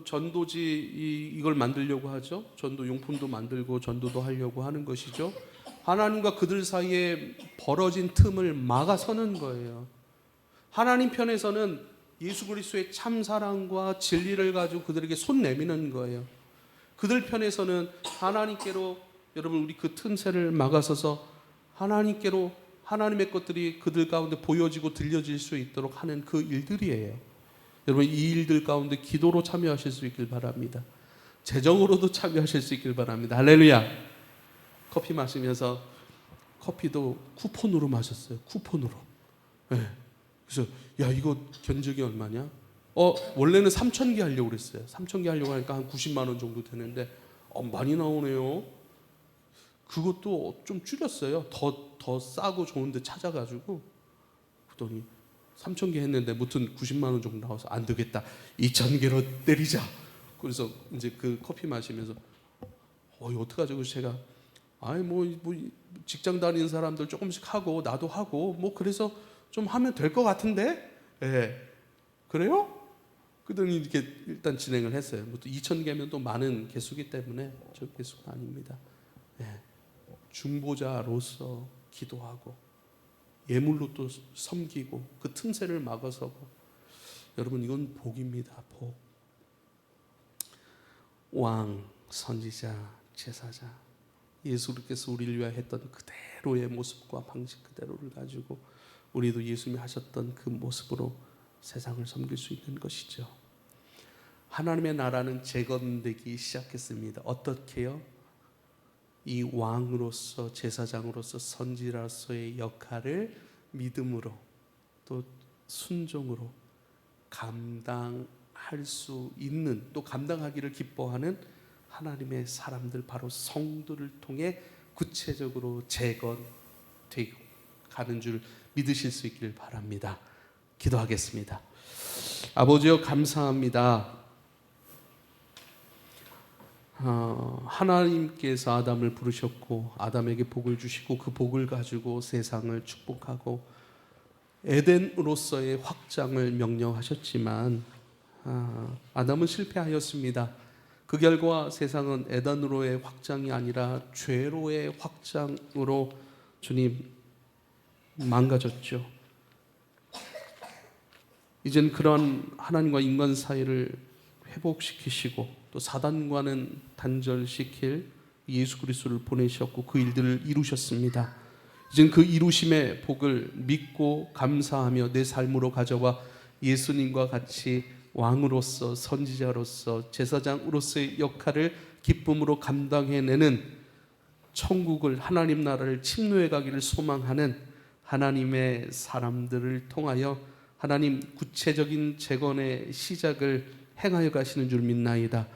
전도지 이걸 만들려고 하죠? 전도 용품도 만들고 전도도 하려고 하는 것이죠. 하나님과 그들 사이에 벌어진 틈을 막아서는 거예요. 하나님 편에서는 예수 그리스도의 참 사랑과 진리를 가지고 그들에게 손 내미는 거예요. 그들 편에서는 하나님께로, 여러분, 우리 그 틈새를 막아서서 하나님께로 하나님의 것들이 그들 가운데 보여지고 들려질 수 있도록 하는 그 일들이에요. 여러분, 이 일들 가운데 기도로 참여하실 수 있길 바랍니다. 재정으로도 참여하실 수 있길 바랍니다. 할렐루야. 커피 마시면서 커피도 쿠폰으로 마셨어요. 쿠폰으로. 네. 그래서 야, 이거 견적이 얼마냐? 원래는 3,000개 하려고 그랬어요. 3,000개 하려고 하니까 한 90만 원 정도 되는데 많이 나오네요. 그것도 좀 줄였어요. 더 싸고 좋은 데 찾아가지고 그랬더니 3,000개 했는데 무튼 90만 원 정도 나와서 안 되겠다. 2,000개로 내리자. 그래서 이제 그 커피 마시면서 이거 어떡하죠? 그래서 제가 뭐 직장 다니는 사람들 조금씩 하고 나도 하고 뭐 그래서 좀 하면 될 것 같은데? 예. 그래요? 그러더니 이렇게 일단 진행을 했어요. 뭐 2,000개면 또 많은 개수기 때문에 저 개수가 아닙니다. 예. 중보자로서 기도하고 예물로 또 섬기고 그 틈새를 막아서고, 여러분, 이건 복입니다. 복. 왕, 선지자, 제사자, 예수께서 우리를 위하여 했던 그대로의 모습과 방식 그대로를 가지고 우리도 예수님이 하셨던 그 모습으로 세상을 섬길 수 있는 것이죠. 하나님의 나라는 재건되기 시작했습니다. 어떻게요? 이 왕으로서, 제사장으로서, 선지자로서의 역할을 믿음으로 또 순종으로 감당할 수 있는, 또 감당하기를 기뻐하는 하나님의 사람들, 바로 성도를 통해 구체적으로 재건되고 가는 줄 믿으실 수 있기를 바랍니다. 기도하겠습니다. 아버지여, 감사합니다. 하나님께서 아담을 부르셨고 아담에게 복을 주시고 그 복을 가지고 세상을 축복하고 에덴으로서의 확장을 명령하셨지만 아담은 실패하였습니다. 그 결과 세상은 에덴으로의 확장이 아니라 죄로의 확장으로 주님 망가졌죠. 이젠 그런 하나님과 인간 사이를 회복시키시고 또 사단과는 단절시킬 예수 그리스도를 보내셨고 그 일들을 이루셨습니다. 이젠 그 이루심의 복을 믿고 감사하며 내 삶으로 가져와 예수님과 같이 왕으로서, 선지자로서, 제사장으로서의 역할을 기쁨으로 감당해내는, 천국을, 하나님 나라를 침노해 가기를 소망하는 하나님의 사람들을 통하여 하나님 구체적인 재건의 시작을 행하여 가시는 줄 믿나이다.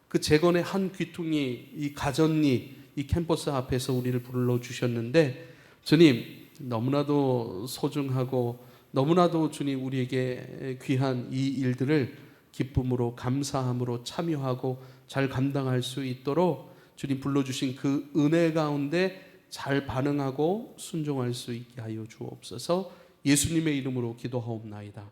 그 재건의 한 귀퉁이, 이 가전리, 이 캠퍼스 앞에서 우리를 불러주셨는데 주님, 너무나도 소중하고 너무나도 주님 우리에게 귀한 이 일들을 기쁨으로, 감사함으로 참여하고 잘 감당할 수 있도록 주님 불러주신 그 은혜 가운데 잘 반응하고 순종할 수 있게 하여 주옵소서. 예수님의 이름으로 기도하옵나이다.